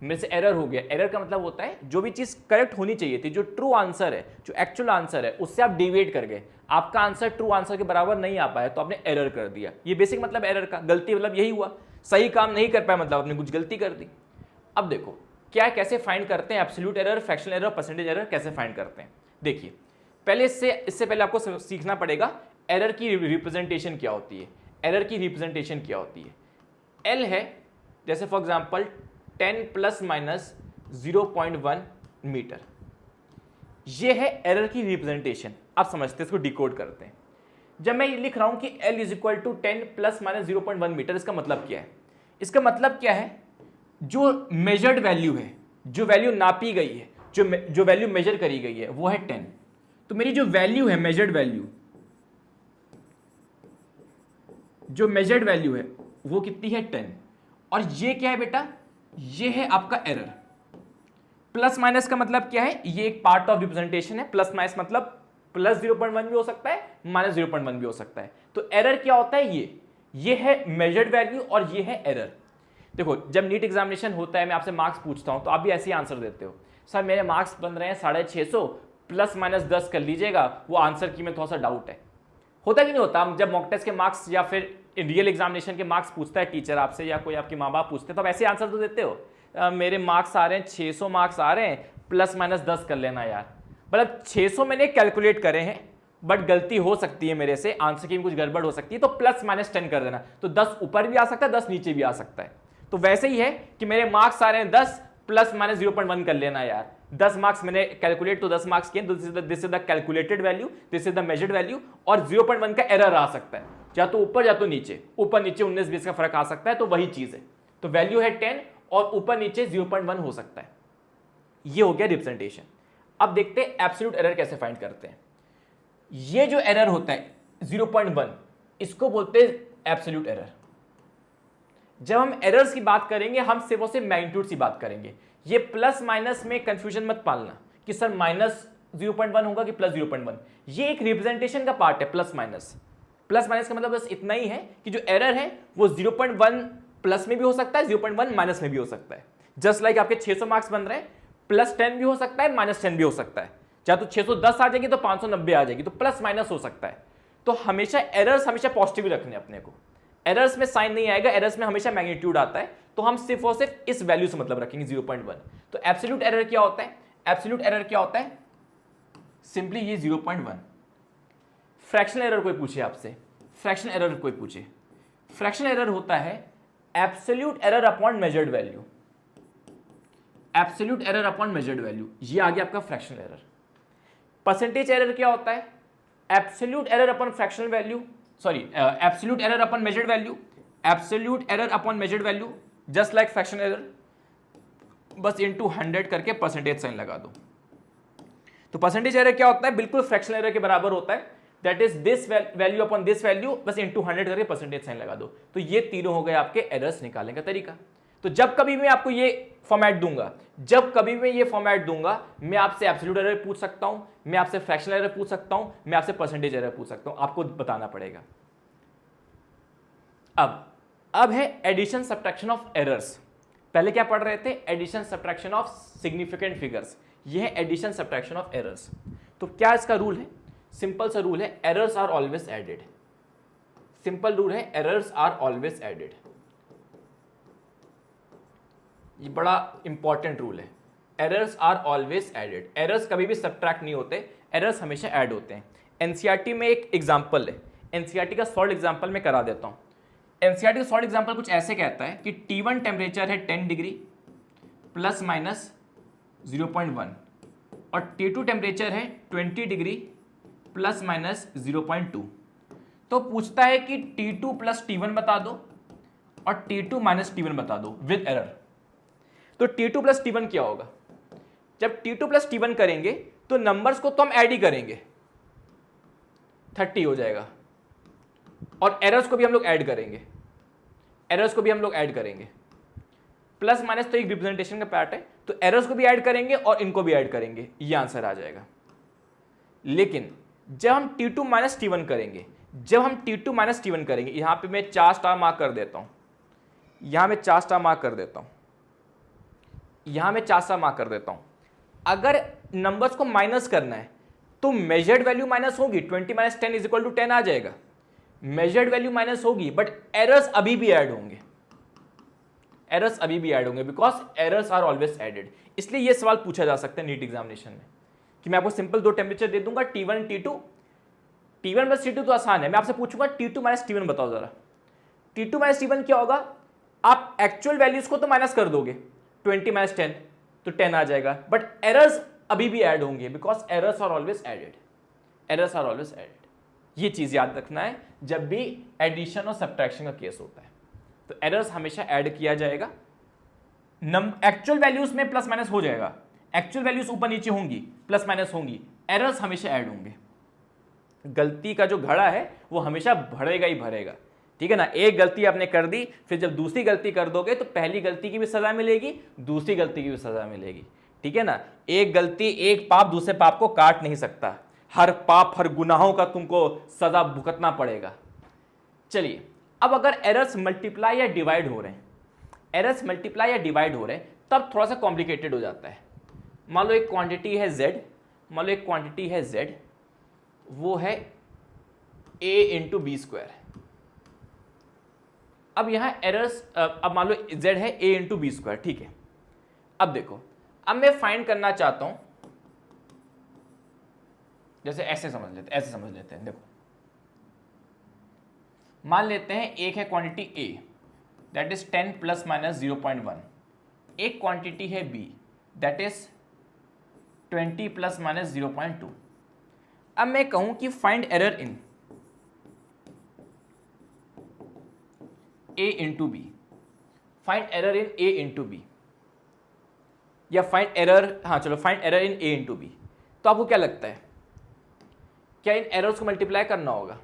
मेरे से एरर हो गया। एरर का मतलब होता है जो भी चीज करेक्ट होनी चाहिए थी, जो ट्रू आंसर है, जो एक्चुअल आंसर है, उससे आप डेविएट कर गए। आपका आंसर ट्रू आंसर के बराबर नहीं आ पाया तो आपने एरर कर दिया। ये बेसिक मतलब एरर का। गलती मतलब यही हुआ, सही काम नहीं कर पाया मतलब आपने कुछ गलती कर दी। अब देखो क्या कैसे फाइंड करते हैं absolute error, fractional error, percentage error कैसे फाइंड करते हैं। देखिए पहले इससे पहले आपको सीखना पड़ेगा एरर की रिप्रेजेंटेशन क्या होती है। एरर की रिप्रेजेंटेशन क्या होती है? एल है जैसे for example 10 plus minus 0.1 metre, ये है एरर की रिप्रेजेंटेशन। आप समझते हैं, इसको डिकोड करते हैं। जब मैं ये लिख रहा हूं कि L is equal to 10 plus minus 0.1 metre, इसका मतलब क्या है? इसका मतलब क्या है? जो मेजर्ड वैल्यू है, जो वैल्यू नापी गई है, जो वैल्यू मेजर करी गई है वो है 10। तो मेरी जो वैल्यू है, मेजर्ड वैल्यू, जो मेजर्ड वैल्यू है वो कितनी है? 10। और ये क्या है बेटा? ये है आपका एरर। प्लस माइनस का मतलब क्या है? ये एक पार्ट ऑफ रिप्रेजेंटेशन है। प्लस माइनस मतलब प्लस 0.1 भी हो सकता है, माइनस 0.1 भी हो सकता है। तो एरर क्या होता है? ये है मेजर्ड वैल्यू और ये है एरर। देखो जब नीट एग्जामिनेशन होता है, मैं आपसे मार्क्स पूछता हूं तो आप भी ऐसे ही आंसर देते हो, सर मेरे मार्क्स बन रहे हैं 650, प्लस माइनस 10 कर लीजिएगा। वो आंसर की में थोड़ा सा डाउट है। होता कि नहीं होता? जब मॉक टेस्ट के मार्क्स या फिर रियल एग्जामिनेशन के मार्क्स पूछता है टीचर आपसे, या कोई आपके माँ बाप पूछते हैं, तो आप ऐसे आंसर तो देते हो, मेरे मार्क्स आ रहे हैं 600 मार्क्स आ रहे हैं, प्लस माइनस 10 कर लेना यार। मतलब 600 मैंने कैलकुलेट करे हैं, बट गलती हो सकती है मेरे से, आंसर की कुछ गड़बड़ हो सकती है, तो प्लस माइनस 10 कर देना। तो 10 ऊपर भी आ सकता है, 10 नीचे भी आ सकता है। तो वैसे ही है कि मेरे मार्क्स आ रहे हैं 10, प्लस माइनस 0.1 कर लेना यार। 10 मार्क्स मैंने कैलकुलेट तो 10 मार्क्स किए, this is the calculated value, this is the measured value. और 0.1 का एरर आ सकता है, या तो ऊपर या तो नीचे, ऊपर नीचे 19-20 का फर्क आ सकता है, तो वही चीज है। तो वैल्यू है 10 और ऊपर नीचे 0.1 हो सकता है। ये हो गया रिप्रेजेंटेशन। अब देखते हैं एब्सोल्यूट एरर कैसे फाइंड करते हैं। ये जो एरर होता है 0.1, इसको बोलते हैं एब्सोल्यूट एरर। जब हम एरर्स की बात करेंगे हम सिर्फ और सिर्फ मैग्नीट्यूड की बात करेंगे। ये प्लस माइनस में कंफ्यूजन मत पालना कि सर माइनस 0.1 होगा कि प्लस 0.1। ये एक रिप्रेजेंटेशन का पार्ट है प्लस माइनस। प्लस माइनस का मतलब बस इतना ही है कि जो एरर है वो 0.1 प्लस में भी हो सकता है, 0.1 माइनस में भी हो सकता है। जस्ट लाइक आपके 600 मार्क्स बन रहे हैं, प्लस 10 भी हो सकता है, माइनस 10 भी हो सकता है। चाहे तो 610 आ जाएगी तो 590 आ जाएगी, तो प्लस माइनस हो सकता है। तो हमेशा एरर्स हमेशा पॉजिटिव रखने अपने को। एरर्स में साइन नहीं आएगा, एरर्स में हमेशा मैग्नीट्यूड आता है। तो हम सिर्फ और सिर्फ इस वैल्यू से मतलब रखेंगे 0.1। तो एब्सोल्यूट एरर क्या होता है? एब्सोल्यूट एरर क्या होता है? सिंपली ये 0.1। फ्रैक्शनल एरर कोई पूछे आपसे, फ्रैक्शनल एरर कोई पूछे, फ्रैक्शनल एरर होता है absolute error upon measured value. Absolute error upon measured value, ये आ गया आपका फ्रैक्शनल एरर। परसेंटेज एरर क्या होता है? Absolute error upon fractional value, sorry absolute error upon measured value, absolute error upon measured value, just like fractional error, बस into 100 करके percentage sign लगा दो। तो परसेंटेज एरर क्या होता है? बिल्कुल फ्रैक्शनल एरर के बराबर होता है, that is this value upon this value, बस इनटू 100 करके परसेंटेज साइन लगा दो। तो ये तीनों हो गए आपके एरर्स निकालने का तरीका। तो जब कभी मैं आपको ये फॉर्मेट दूंगा, जब कभी मैं ये फॉर्मेट दूंगा, मैं आपसे एब्सोल्यूट एरर पूछ सकता हूं, मैं आपसे फ्रैक्शनल एरर पूछ सकता हूं, मैं आपसे परसेंटेज एरर पूछ सकता हूं, आपको बताना पड़ेगा। अब है एडिशन सब्ट्रैक्शन ऑफ एरर्स। पहले क्या पढ़ रहे थे? Addition subtraction of significant figures. ये है एडिशन सब्ट्रैक्शन ऑफ एरर्स। तो क्या इसका रूल है? सिंपल सा रूल है, errors are always added. Simple rule है, एरर्स आर ऑलवेज एडेड। ये बड़ा इंपॉर्टेंट रूल है, errors are always added. Errors कभी भी सब्ट्रैक्ट नहीं होते, एरर्स हमेशा ऐड होते हैं। एनसीईआरटी में एक एग्जांपल है, एनसीईआरटी का सॉल्ड एग्जांपल मैं करा देता हूं। एनसीईआरटी का सॉल्ड एग्जांपल कुछ ऐसे कहता है कि T1 टेम्परेचर है 10 डिग्री प्लस माइनस 0.1 और T2 टेम्परेचर है 20 डिग्री प्लस माइनस 0.2। तो पूछता है कि T2 प्लस T1 बता दो और T2 माइनस T1 बता दो विद एरर। तो T2 प्लस T1 क्या होगा? जब T2 प्लस T1 करेंगे तो नंबर्स को तो हम ऐड ही करेंगे, 30 हो जाएगा, और एरर्स को भी हम लोग ऐड करेंगे, एरर्स को भी हम लोग ऐड करेंगे। प्लस माइनस तो एक रिप्रेजेंटेशन का पार्ट है, तो एरर्स को भी ऐड करेंगे और इनको भी ऐड करेंगे, ये आंसर आ जाएगा। लेकिन जब हम T2 माइनस T1 करेंगे, जब हम T2 माइनस T1 करेंगे, यहां पे मैं 4 स्टार मार्क कर देता हूं, यहां मैं 4 स्टार मार्क कर देता हूं, यहां मैं 4 स्टार मार्क कर देता हूं। अगर नंबर्स को माइनस करना है तो मेजर्ड वैल्यू माइनस होगी, 20 माइनस 10 इज इक्वल टू 10 आ जाएगा। मेजर्ड वैल्यू माइनस होगी, बट एरर्स अभी भी ऐड होंगे, एरर्स अभी भी ऐड होंगे, because errors are always added. इसलिए यह सवाल पूछा जा सकता है नीट एग्जामिनेशन में कि मैं आपको सिंपल 2 टेम्परेचर दे दूंगा, T1 T2, T1 plus T2 तो आसान है, मैं आपसे पूछूंगा T2 माइनस T1 बताओ जरा। T2 माइनस T1 क्या होगा? आप एक्चुअल वैल्यूज को तो माइनस कर दोगे, 20 माइनस 10 तो 10 आ जाएगा, बट एरर्स अभी भी ऐड होंगे, because errors are always added, errors are always added. ये चीज याद रखना है जब भी एडिशन और सब्ट्रैक्शन का केस होता है, तो एरर्स हमेशा ऐड किया जाएगा। एक्चुअल वैल्यूज में प्लस माइनस हो जाएगा, एक्चुअल वैल्यूज ऊपर नीचे होंगी, प्लस माइनस होंगी, एरर्स हमेशा ऐड होंगे। गलती का जो घड़ा है वो हमेशा भरेगा ही भरेगा, ठीक है ना। एक गलती आपने कर दी, फिर जब दूसरी गलती कर दोगे तो पहली गलती की भी सजा मिलेगी, दूसरी गलती की भी सजा मिलेगी, ठीक है ना। एक गलती, एक पाप दूसरे पाप को काट नहीं सकता, हर पाप हर गुनाहों का तुमको सजा भुगतना पड़ेगा। चलिए, अब अगर एरर्स मल्टीप्लाई या डिवाइड हो रहे हैं, एरर्स मल्टीप्लाई या डिवाइड हो रहे हैं, तब थोड़ा सा कॉम्प्लिकेटेड हो जाता है। मान लो एक क्वांटिटी है z, मान लो एक क्वांटिटी है z, वो है a इंटू बी स्क्वायर। अब यहां एरर्स, अब मान लो z है a इंटू बी स्क्वायर, ठीक है। अब देखो, अब मैं फाइंड करना चाहता हूं, जैसे ऐसे समझ लेते हैं, देखो मान लेते हैं एक है quantity a, that is 10 plus minus 0.1, एक क्वांटिटी है b, that is 20 plus minus 0.2। अब मैं कहूं कि find error in a into B, find error in a into B, या फाइंड एरर, हाँ चलो find error in a into B. तो आपको क्या लगता है क्या इन एरर्स को मल्टीप्लाई करना होगा?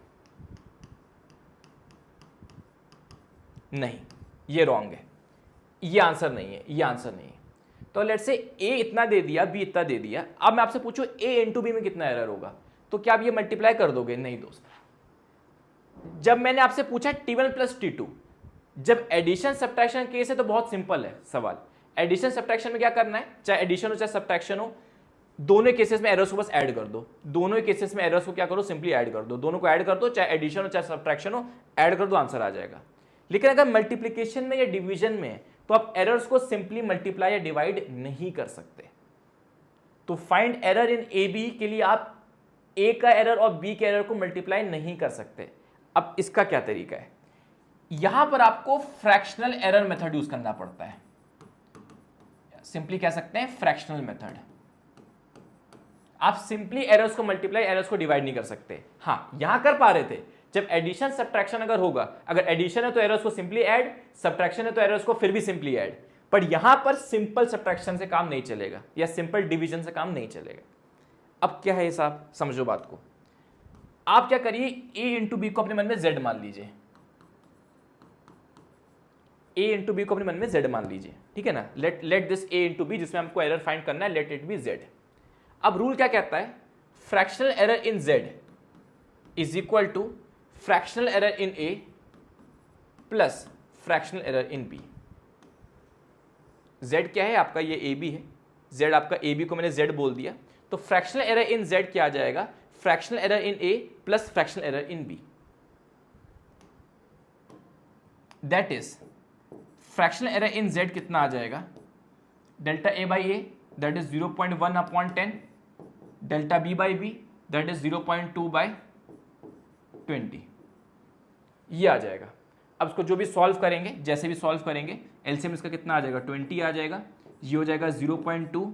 नहीं, ये रॉन्ग है, ये आंसर नहीं है, ये आंसर नहीं है। तो लेट्स से ए इतना दे दिया, बी इतना दे दिया, अब मैं आपसे पूछूं ए इंटू बी में कितना एरर होगा, तो क्या आप ये मल्टीप्लाई कर दोगे? नहीं दोस्त। जब मैंने आपसे पूछा T1 प्लस T2, जब एडिशन सब्ट्रैक्शन केस है तो बहुत सिंपल है सवाल। एडिशन सब्ट्रैक्शन में क्या करना है, चाहे एडिशन हो चाहे सब्ट्रैक्शन हो, दोनों केसेस में एरर्स को बस ऐड कर दो। दोनों केसेस में एरर्स को क्या करो, सिंपली ऐड कर दो। दोनों को ऐड कर दो, चाहे एडिशन हो चाहे सब्ट्रैक्शन हो, ऐड कर दो, आंसर आ जाएगा। लेकिन अगर मल्टीप्लीकेशन में या डिवीजन में तो आप एरर्स को सिंपली मल्टीप्लाई या डिवाइड नहीं कर सकते। तो find error in A B के लिए आप ए का एरर और बी के एरर को मल्टीप्लाई नहीं कर सकते। अब इसका क्या तरीका है, यहां पर आपको फ्रैक्शनल एरर मेथड यूज करना पड़ता है। सिंपली कह सकते हैं फ्रैक्शनल मेथड। आप सिंपली एरर्स को मल्टीप्लाई, एरर्स को डिवाइड नहीं कर सकते। हाँ, यहां कर पा रहे थे जब एडिशन सब्ट्रैक्शन अगर होगा, अगर एडिशन है तो एरर्स को सिंपली ऐड, सब्ट्रैक्शन है तो एरर्स को फिर भी सिंपली ऐड। पर यहां पर सिंपल सब्ट्रैक्शन से काम नहीं चलेगा या सिंपल डिवीजन से काम नहीं चलेगा। अब क्या है हिसाब, समझो बात को। आप क्या करिए, ए इंटू बी को अपने मन में जेड मान लीजिए। ए इंटू बी को अपने मन में जेड मान लीजिए, ठीक है ना। Let this A into B, जिसमें हमको एरर फाइंड करना है, लेट इट बी जेड। अब रूल क्या कहता है, fractional error in Z is equal to fractional error in A plus fractional error in B. Z क्या है आपका, ये ए बी है। जेड आपका ए बी को मैंने जेड बोल दिया, तो फ्रैक्शनल एरर इन जेड क्या आ जाएगा, fractional error in A plus fractional error in B. That is fractional error in Z कितना आ जाएगा, delta A by A that is 0.1 upon 10, delta B by B that is 0.2 by 20, ये आ जाएगा। अब इसको जो भी सॉल्व करेंगे, जैसे भी सॉल्व करेंगे, एलसीएम इसका कितना आ जाएगा, 20 आ जाएगा। ये हो जाएगा 0.2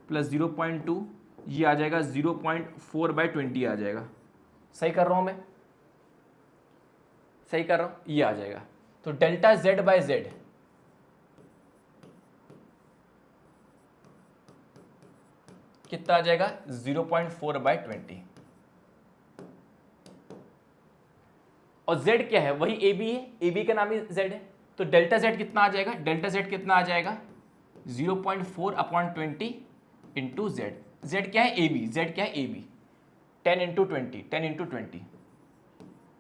प्लस 0.2, ये आ जाएगा 0.4 बाई 20 आ जाएगा। सही कर रहा हूं मैं, सही कर रहा हूं, ये आ जाएगा। तो डेल्टा जेड बाई जेड कितना आ जाएगा, 0.4 बाई 20। और z क्या है, वही ए बी है, ए बी का नाम ही z है। तो डेल्टा z कितना आ जाएगा, डेल्टा z कितना आ जाएगा, 0.4 अपॉन 20 इंटू जेड। जेड क्या है, ए बी, जेड क्या है, ए बी, 10 इंटू 20, 10 इंटू 20।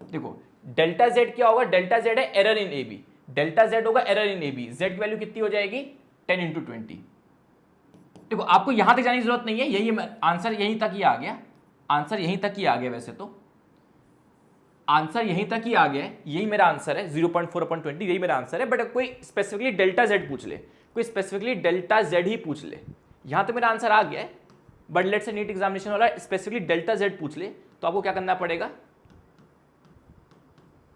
देखो डेल्टा z क्या होगा, डेल्टा z है error in A B, delta z होगा error in A B. z की वैल्यू कितनी हो जाएगी, 10 इंटू 20। देखो आपको यहां तक जाने की जरूरत नहीं है, यही आंसर यहीं तक ही आ गया, आंसर यहीं तक ही आ गया। वैसे तो आंसर यहीं तक ही आ गया है, यही मेरा आंसर है, 0.4 अपॉन 20, यही मेरा आंसर है। बट कोई स्पेसिफिकली डेल्टा जेड पूछ ले, कोई स्पेसिफिकली डेल्टा जेड ही पूछ ले, यहां तो मेरा आंसर आ गया है। बट लेट से नीट एग्जामिनेशन वाला स्पेसिफिकली डेल्टा जेड पूछ ले, तो आपको क्या करना पड़ेगा,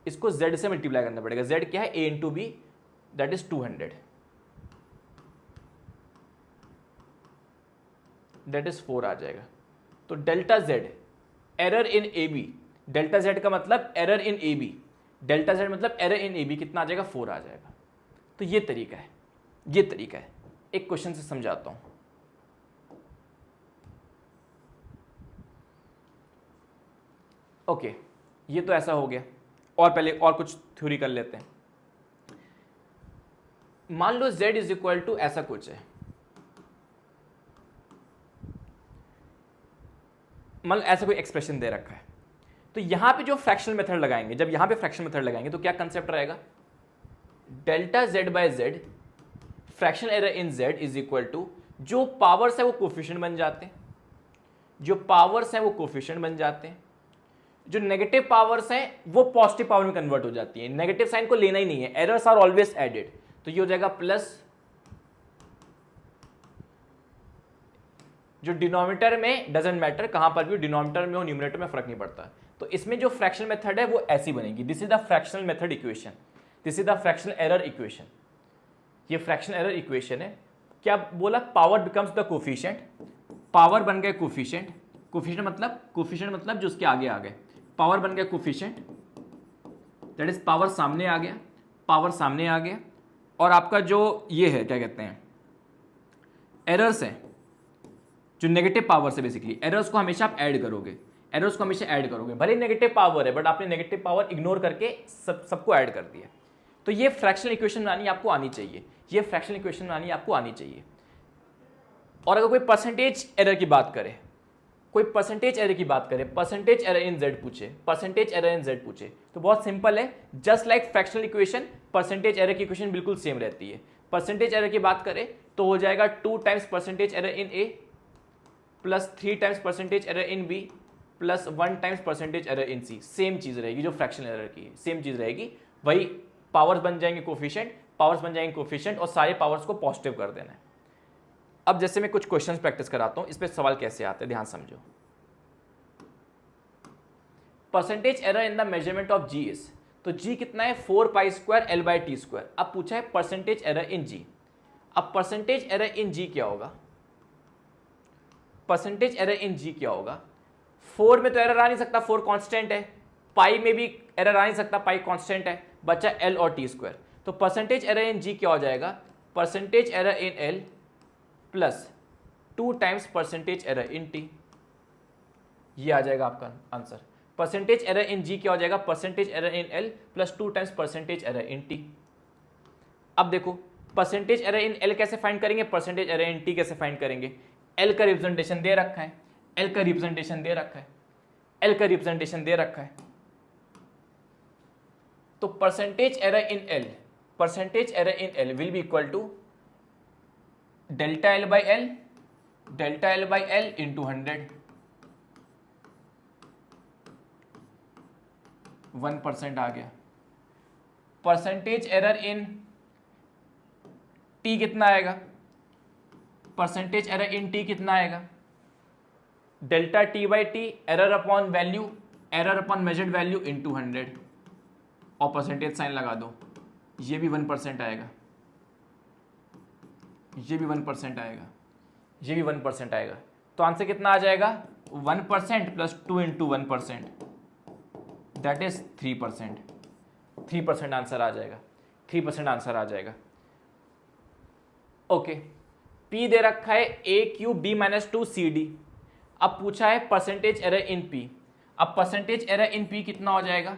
इसको जेड से मल्टीप्लाई करना पड़ेगा। जेड क्या है, A into B that is 200, that is 4 आ जाएगा। तो delta Z error in A B, delta Z का मतलब error in A B, delta Z मतलब एरर इन ए बी कितना आ जाएगा, 4 आ जाएगा। तो ये तरीका है, ये तरीका है। एक क्वेश्चन से समझाता हूं। ओके, ये तो ऐसा हो गया। और पहले और कुछ थ्योरी कर लेते हैं। मान लो z इज इक्वल टू ऐसा कुछ है, मान लो ऐसा कोई एक्सप्रेशन दे रखा है। तो यहां पे जो फ्रैक्शनल मेथड लगाएंगे, जब यहां पे फ्रैक्शनल मेथड लगाएंगे तो क्या कंसेप्ट रहेगा, delta Z by Z fractional error in Z is equal to, जो पावर्स है वो कोफिशिएंट बन जाते हैं, जो पावर्स है वो कोफिशिएंट बन जाते हैं, जो नेगेटिव पावर्स हैं वो पॉजिटिव पावर में कन्वर्ट हो जाती है। नेगेटिव साइन को लेना ही नहीं है, एरर्स आर ऑलवेज एडेड। तो ये हो जाएगा प्लस, जो डिनोमिनेटर में डजेंट मैटर, कहां पर भी डिनोमिनेटर में हो न्यूमरेटर में फर्क नहीं पड़ता। तो इसमें जो फ्रैक्शनल मेथड है वो ऐसी बनेगी, this is the fractional method equation, this is the fractional error equation. ये फ्रैक्शनल एरर इक्वेशन है। क्या बोला, power becomes the coefficient, power बन गए कोफिशिएंट, कोफिशिएंट मतलब जो उसके आगे आ गए, पावर बन गया कोफिशिएंट, दैट इज पावर सामने आ गया, पावर सामने आ गया। और आपका जो ये है क्या कहते हैं, एरर्स हैं, जो नेगेटिव पावर से बेसिकली एरर्स को हमेशा आप ऐड करोगे, एरर्स को हमेशा ऐड करोगे, भले नेगेटिव पावर है बट आपने नेगेटिव पावर इग्नोर करके सबको ऐड कर दिया। तो ये फ्रैक्शनल इक्वेशन बनानी आपको आनी चाहिए, ये फ्रैक्शनल इक्वेशन बनानी आपको आनी चाहिए। और अगर कोई परसेंटेज एरर की बात करे, कोई परसेंटेज एरर की बात करे, परसेंटेज एरर इन जेड पूछे, परसेंटेज एरर इन जेड पूछे, तो बहुत सिंपल है, just like fractional equation percentage error की इक्वेशन बिल्कुल सेम रहती है। परसेंटेज एरर की बात करें तो हो जाएगा 2 times percentage error in A plus 3 times percentage error in B plus 1 times percentage error in C. Same चीज रहेगी जो फ्रैक्शनल एरर की है, सेम चीज रहेगी, वही पावर्स बन जाएंगे कोफिशिएंट, पावर्स बन जाएंगे कोफिशिएंट और सारे पावर्स को पॉजिटिव कर देना है। अब जैसे मैं कुछ क्वेश्चंस प्रैक्टिस कराता हूं, इस पे सवाल कैसे आते हैं ध्यान समझो। Percentage error in the measurement of G is, तो जी कितना है 4 pi square L by T square. अब पूछा है परसेंटेज एरर इन जी। अब परसेंटेज एरर इन जी क्या होगा, परसेंटेज एरर इन जी क्या होगा। 4 में तो एरर आ नहीं सकता, 4 कांस्टेंट है, पाई में भी एरर आ नहीं सकता, पाई कांस्टेंट है, बचा एल और टी स्क्वायर। तो परसेंटेज एरर इन जी क्या हो जाएगा, percentage error in L plus 2 times percentage error in T, ये आ जाएगा आपका आंसर। परसेंटेज एरर इन जी क्या हो जाएगा, percentage error in L plus 2 times percentage error in T. अब देखो परसेंटेज एरर इन एल कैसे फाइंड करेंगे, परसेंटेज एरर इन टी कैसे फाइंड करेंगे। एल का रिप्रेजेंटेशन दे रखा है, एल का रिप्रेजेंटेशन दे रखा है, एल का रिप्रेजेंटेशन दे रखा है। तो percentage error in L, percentage error in L will be equal to delta L by L, delta L by L into 100, 1% आ गया। परसेंटेज एरर इन टी कितना आएगा, परसेंटेज एरर इन टी कितना आएगा, delta T by T, error upon value, error upon measured value into 100 और percentage sign लगा दो, ये भी 1% आएगा, ये भी 1% आएगा, ये भी 1% आएगा। तो आंसर कितना आ जाएगा 1% plus 2 into 1%, that is 3%। 3% answer आ जाएगा, 3% आंसर आ जाएगा। ओके, P दे रखा है A cube B minus 2 C D. अब पूछा है परसेंटेज एरर इन P। अब परसेंटेज एरर इन P कितना हो जाएगा,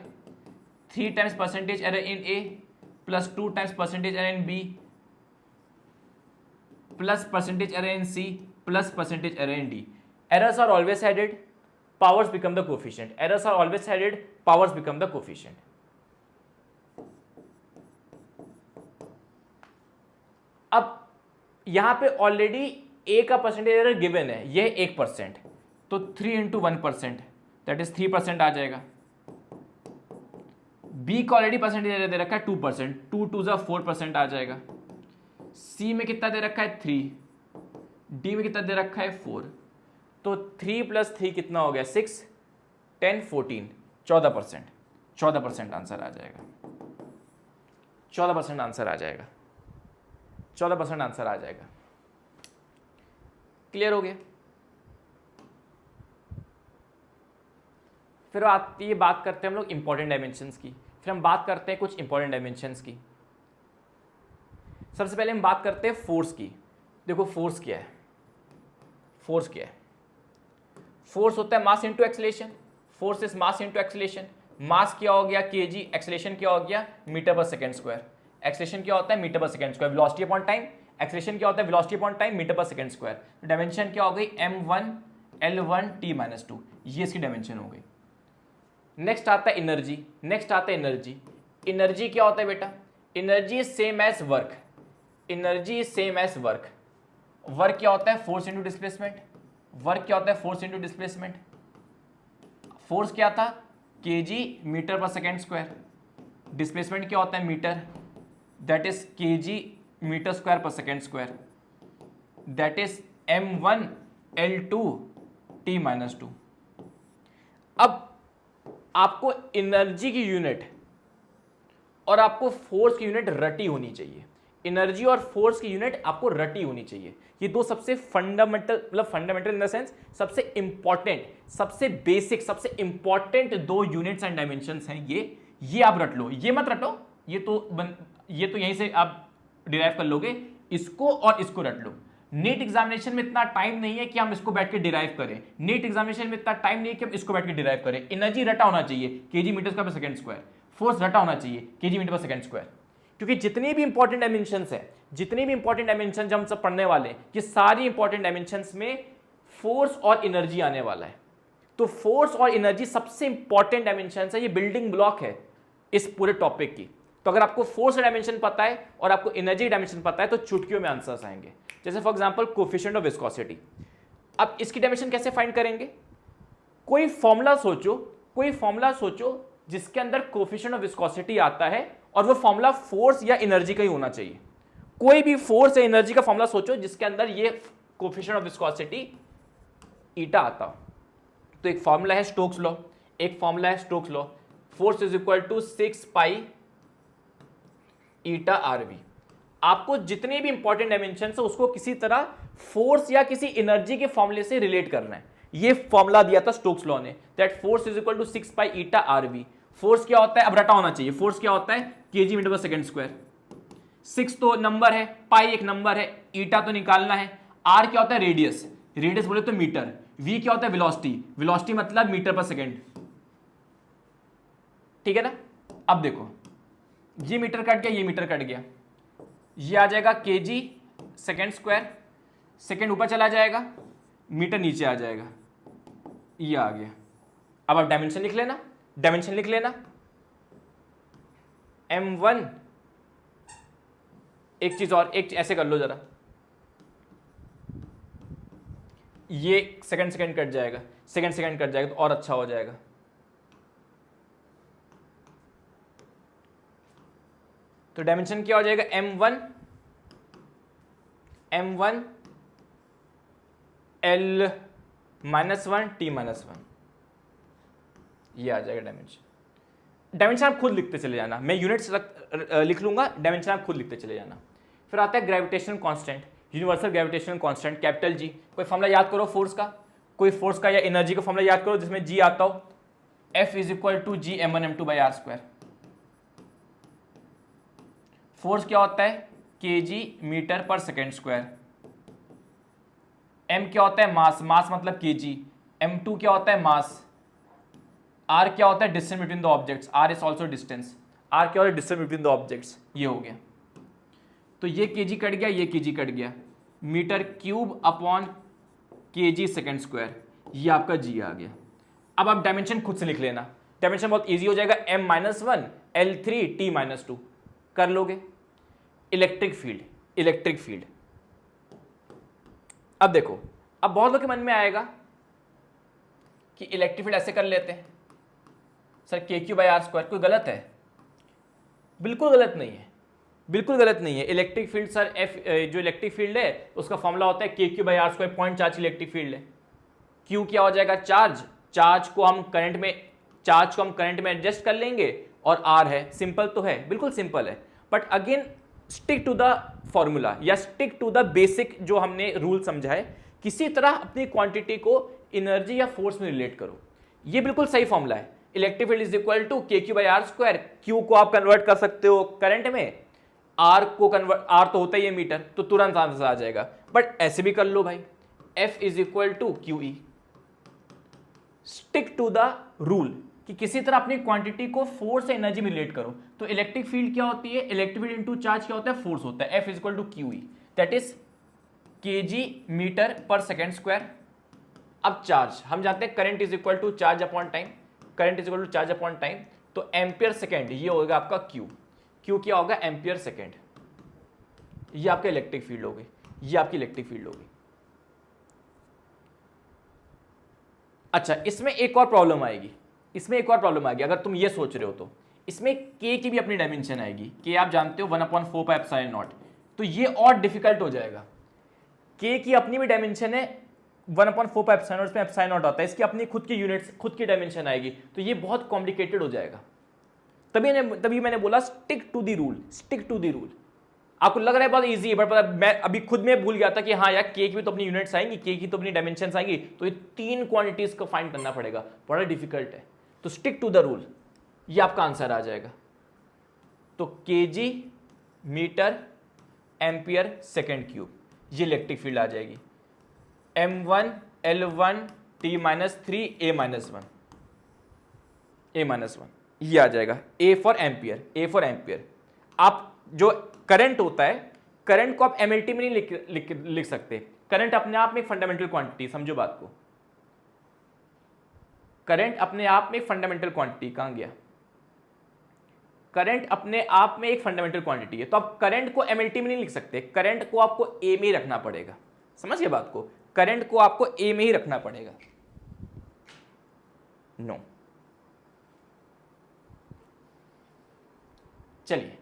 3 times percentage error in A plus 2 times percentage error in B plus percentage error in C plus percentage error in D। Errors are always added, powers become the coefficient. Errors are always added, powers become the coefficient. अब यहां पे already ए का percentage error given है, यह 1%, तो 3 into 1% that is 3% आ जाएगा। B का already percentage error दे रखा है 2%, 2 2 जा 4% आ जाएगा। सी में कितना दे रखा है 3, डी में कितना दे रखा है 4, तो 3 प्लस 3 कितना हो गया 6, 10 14 14%, 14% आंसर आ जाएगा, 14% आंसर आ जाएगा, 14% आंसर आ जाएगा। क्लियर हो गया। फिर आती है बात करते हैं हम लोग इंपॉर्टेंट डायमेंशंस की, फिर हम बात करते हैं कुछ इंपॉर्टेंट डायमेंशंस की। सबसे पहले हम बात करते हैं फोर्स की। देखो फोर्स क्या है, फोर्स क्या है, फोर्स होता है mass into acceleration, force is mass into acceleration. Mass क्या हो गया केजी, एक्सीलरेशन क्या हो गया metre per second square. Acceleration क्या होता है metre per second square, velocity upon time, acceleration क्या होता है velocity upon time metre per second square. तो डायमेंशन क्या हो गई m1 l1 t-2, ये इसकी डायमेंशन हो गई। नेक्स्ट आता है एनर्जी, नेक्स्ट आता है एनर्जी। एनर्जी क्या होता है बेटा, energy is same as work, energy is same as work. Work क्या होता है फोर्स इंटू डिस्प्लेसमेंट, वर्क क्या होता है फोर्स इंटू डिस्प्लेसमेंट। फोर्स क्या था kg मीटर पर सेकेंड स्क्वायर, डिस्प्लेसमेंट क्या होता है metre, that is kg metre square per second square, that is m1 l2 t-2। अब आपको एनर्जी की यूनिट और आपको फोर्स की यूनिट रटी होनी चाहिए, एनर्जी और फोर्स की यूनिट आपको रटी होनी चाहिए। ये दो सबसे फंडामेंटल, मतलब फंडामेंटल इन द सेंस सबसे इंपॉर्टेंट, सबसे बेसिक, सबसे इंपॉर्टेंट दो यूनिट्स एंड डायमेंशंस हैं ये आप रट लो, ये मत रटो, ये तो यहीं से आप डिराइव कर लोगे, इसको और इसको रट लो। नीट एग्जामिनेशन में इतना टाइम नहीं है कि हम इसको बैठ के डिराइव करें, नीट एग्जामिनेशन में इतना टाइम नहीं है कि हम इसको बैठ के डिराइव करें। एनर्जी रटा होना चाहिए KG metre per second square, force रटा होना चाहिए KG metre per second square, क्योंकि जितनी भी इंपॉर्टेंट डायमेंशंस है, जितनी भी इंपॉर्टेंट डायमेंशन हम सब पढ़ने वाले हैं, ये सारी इंपॉर्टेंट डायमेंशंस में फोर्स और एनर्जी आने वाला है। तो फोर्स और एनर्जी सबसे इंपॉर्टेंट डायमेंशन है, ये बिल्डिंग ब्लॉक है इस पूरे टॉपिक की। तो अगर आपको फोर्स डायमेंशन पता है और आपको एनर्जी डायमेंशन पता है तो चुटकियों में आंसर्स आएंगे। जैसे for example coefficient of viscosity, अब इसकी डायमेंशन कैसे फाइंड करेंगे? कोई फॉर्मूला सोचो, कोई फॉर्मूला सोचो जिसके अंदर कोफिशिएंट ऑफ विस्कोसिटी आता है और वो फॉर्मूला फोर्स या एनर्जी का ही होना चाहिए। कोई भी फोर्स या एनर्जी का फॉर्मूला सोचो जिसके अंदर ये कोफिशिएंट ऑफ विस्कोसिटी ईटा आता हो। तो एक फॉर्मूला है स्टोक्स लॉ, एक फॉर्मूला है Stokes law, force is equal to 6 pi eta RV. आपको जितने भी इंपॉर्टेंट डायमेंशन है उसको किसी तरह फोर्स या किसी एनर्जी के फॉर्मूले से रिलेट करना है। ये फॉर्मूला दिया था स्टोक्स लॉ ने, that force is equal to 6 pi eta RV. Force क्या होता है, अब रटा होना चाहिए, फोर्स क्या होता है kg metre per second square. 6 तो नंबर है, पाई एक नंबर है, ईटा तो निकालना है, आर क्या होता है रेडियस, रेडियस बोले तो मीटर, वी क्या होता है वेलोसिटी, वेलोसिटी मतलब मीटर पर सेकंड। ठीक है ना? अब देखो ये मीटर कट गया, ये मीटर कट गया, ये आ जाएगा केजी सेकंड स्क्वायर, सेकंड ऊपर चला जाएगा, मीटर नीचे आ जाएगा, ये आ गया। अब आप डायमेंशन लिख लेना, डायमेंशन लिख लेना m1। एक चीज और, एक ऐसे कर लो जरा, ये सेकंड सेकंड कट जाएगा, सेकंड सेकंड कट जाएगा तो और अच्छा हो जाएगा। तो डायमेंशन क्या हो जाएगा m1 l -1 t -1, ये आ जाएगा डायमेंशन। डायमेंशन आप खुद लिखते चले जाना, मैं यूनिट्स लिख लूंगा, डायमेंशन आप खुद लिखते चले जाना। फिर आता है gravitational constant, universal gravitational constant capital G. कोई फॉर्मूला याद करो फोर्स का, कोई फोर्स का या एनर्जी का फॉर्मूला याद करो जिसमें जी आता हो। F is equal to G m1m2 by R square. Force क्या होता है केजी मीटर पर सेकेंड स्क्वायर। m क्या होता है मास, मास मतलब केजी। m2 क्या होता है मास। r क्या होता है distance between the objects, r is also distance, r क्या होता है डिस्टेंस बिटवीन द ऑब्जेक्ट्स। ये हो गया, तो ये केजी कट गया, ये केजी कट गया, metre cube upon kg second square, ये आपका जी आ गया। अब आप डायमेंशन खुद से लिख लेना, डायमेंशन बहुत इजी हो जाएगा, m-1 l3 t -2 कर लोगे। इलेक्ट्रिक फील्ड, इलेक्ट्रिक फील्ड, अब देखो, अब बहुत लोग के मन में आएगा कि इलेक्ट्रिक फील्ड ऐसे कर लेते हैं सर KQ/r², कोई गलत है? बिल्कुल गलत नहीं है, बिल्कुल गलत नहीं है। इलेक्ट्रिक फील्ड सर जो इलेक्ट्रिक फील्ड है उसका फॉर्मूला होता है KQ/r², point charge electric field है। Q क्या हो जाएगा चार्ज, चार्ज को हम करंट में एडजस्ट कर लेंगे, और R है, सिंपल तो है, बिल्कुल सिंपल है। But again stick to the formula या स्टिक टू द बेसिक जो हमने रूल समझा है, किसी तरह अपनी क्वांटिटी को एनर्जी या फोर्स में रिलेट करो। ये बिल्कुल सही फॉर्मूला है। Electric field is equal to KQ/r²। Q को आप कन्वर्ट कर सकते हो करंट में, R को कन्वर्ट, R तो होता ही है मीटर, तो तुरंत आंसर आ जाएगा। बट ऐसे भी कर लो भाई, F is equal to QE। Stick to the rule कि किसी तरह अपनी क्वांटिटी को फोर्स से एनर्जी में रिलेट करो। तो इलेक्ट्रिक फील्ड क्या होती है, इलेक्ट्रिक फील्ड इनटू चार्ज क्या होता है, फोर्स होता है। F is equal to QE, that is kg metre पर सेकेंड स्क्वायर। अब चार्ज हम जानते हैं, current is equal to charge upon time, current is equal to charge upon time, तो एम्पियर सेकेंड ये होगा आपका Q। Q क्या होगा एम्पियर सेकेंड। ये आपका इलेक्ट्रिक फील्ड हो गई, ये आपकी इलेक्ट्रिक फील्ड हो गई। अच्छा, इसमें एक और प्रॉब्लम आएगी, इसमें एक और प्रॉब्लम आएगी। अगर तुम ये सोच रहे हो तो इसमें K की भी अपनी डायमेंशन आएगी। K आप जानते हो 1/4 पाई एप्सिलॉन नॉट, तो ये और डिफिकल्ट हो जाएगा। K की अपनी भी डायमेंशन है 1/4 पाई एप्सिलॉन नॉट, इसमें एप्सिलॉन नॉट आता है, इसकी अपनी खुद की यूनिट्स, खुद की डायमेंशन आएगी, तो ये बहुत कॉम्प्लिकेटेड हो जाएगा। तभी मैंने बोला stick to the rule, stick to the rule. आपको लग रहा है बहुत इजी है, बट मैं अभी खुद में भूल गया था कि हाँ यार K की भी तो अपनी यूनिट्स आएंगी, K की तो अपनी डायमेंशंस आएंगी, तो ये 3 क्वांटिटीज को फाइंड करना पड़ेगा, बड़ा डिफिकल्ट है। तो स्टिक टू द रूल, ये आपका आंसर आ जाएगा। तो kg metre ampere second cube, ये इलेक्ट्रिक फील्ड आ जाएगी M1 L1 T minus 3 A minus 1, A minus 1, ये आ जाएगा A for ampere, A for ampere. आप जो करंट होता है, करंट को आप MLT में नहीं लिख सकते। करंट अपने आप में एक फंडामेंटल क्वांटिटी, समझो बात को, करंट अपने आप में एक फंडामेंटल क्वांटिटी, कहां गया, करंट अपने आप में एक फंडामेंटल क्वांटिटी है। तो आप करंट को MLT में नहीं लिख सकते, करंट को आपको A में ही रखना पड़ेगा। समझ गए बात को, करंट को आपको A में ही रखना पड़ेगा। नो चलिए,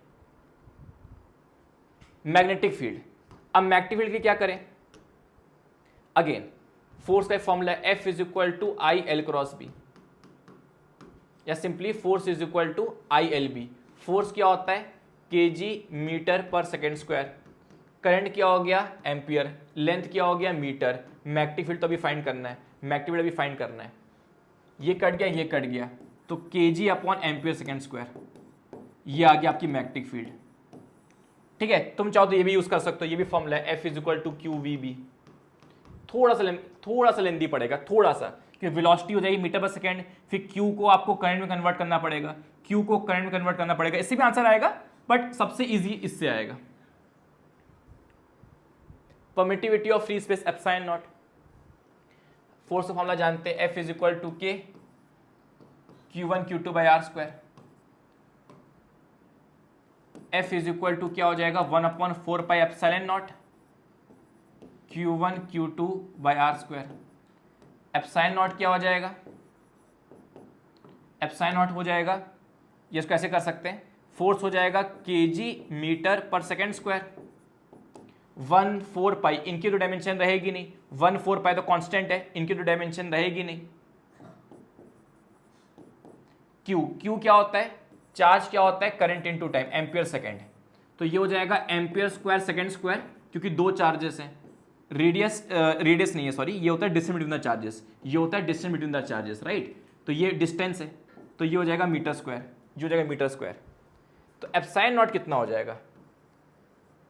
मैग्नेटिक फील्ड। अब मैग्नेटिक फील्ड की क्या करें, अगेन फोर्स का formula F is equal to I L cross B, या simply force is equal to I L B। Force क्या होता है, kg मीटर पर सेकेंड स्क्वायर, करंट क्या हो गया एम्पियर, लेंथ क्या हो गया मीटर, मैग्नेटिक फील्ड तो अभी फाइंड करना है, मैग्नेटिक फील्ड अभी फाइंड करना है। ये कट गया, ये कट गया, तो kg upon ampere second square, ये आ गया आपकी मैग्नेटिक फील्ड। ठीक है, तुम चाहो तो ये भी यूज कर सकते हो, ये भी फॉर्मूला है F is equal to QVB। थोड़ा सा लेंदी पड़ेगा, थोड़ा सा, कि वेलोसिटी हो जाएगी मीटर पर सेकेंड, फिर Q को आपको करंट में कन्वर्ट करना पड़ेगा, Q को करंट में कन्वर्ट करना पड़ेगा, इससे भी आंसर आएगा, बट सबसे इजी इससे आएगा। Permittivity of free space epsilon naught, force का फॉर्मूला जानते हैं, F is equal to K Q1 Q2 by R square. F is equal to क्या हो जाएगा 1/4 pi epsilon naught Q1 Q2 by R square. Epsilon naught क्या हो जाएगा, epsilon naught हो जाएगा, ये इसको कैसे कर सकते हैं, फोर्स हो जाएगा kg मीटर पर सेकेंड स्क्वायर, 1/4 पाई, इनकी तो डायमेंशन रहेगी नहीं, 1/4 पाई तो कांस्टेंट है, इनकी तो डायमेंशन रहेगी नहीं। Q क्या होता है, चार्ज क्या होता है, current into time, ampere second, तो ये हो जाएगा एम्पियर स्क्वायर सेकेंड स्क्वायर, क्योंकि दो चार्जेस हैं, रेडियस नहीं है सॉरी, ये होता है डिस्टेंस बिटवीन द चार्जेस, ये होता है distance between the charges, right, तो ये डिस्टेंस है, तो ये हो जाएगा मीटर स्क्वायर, ये हो जाएगा मीटर स्क्वायर। तो एप्सिलॉन नॉट कितना हो जाएगा,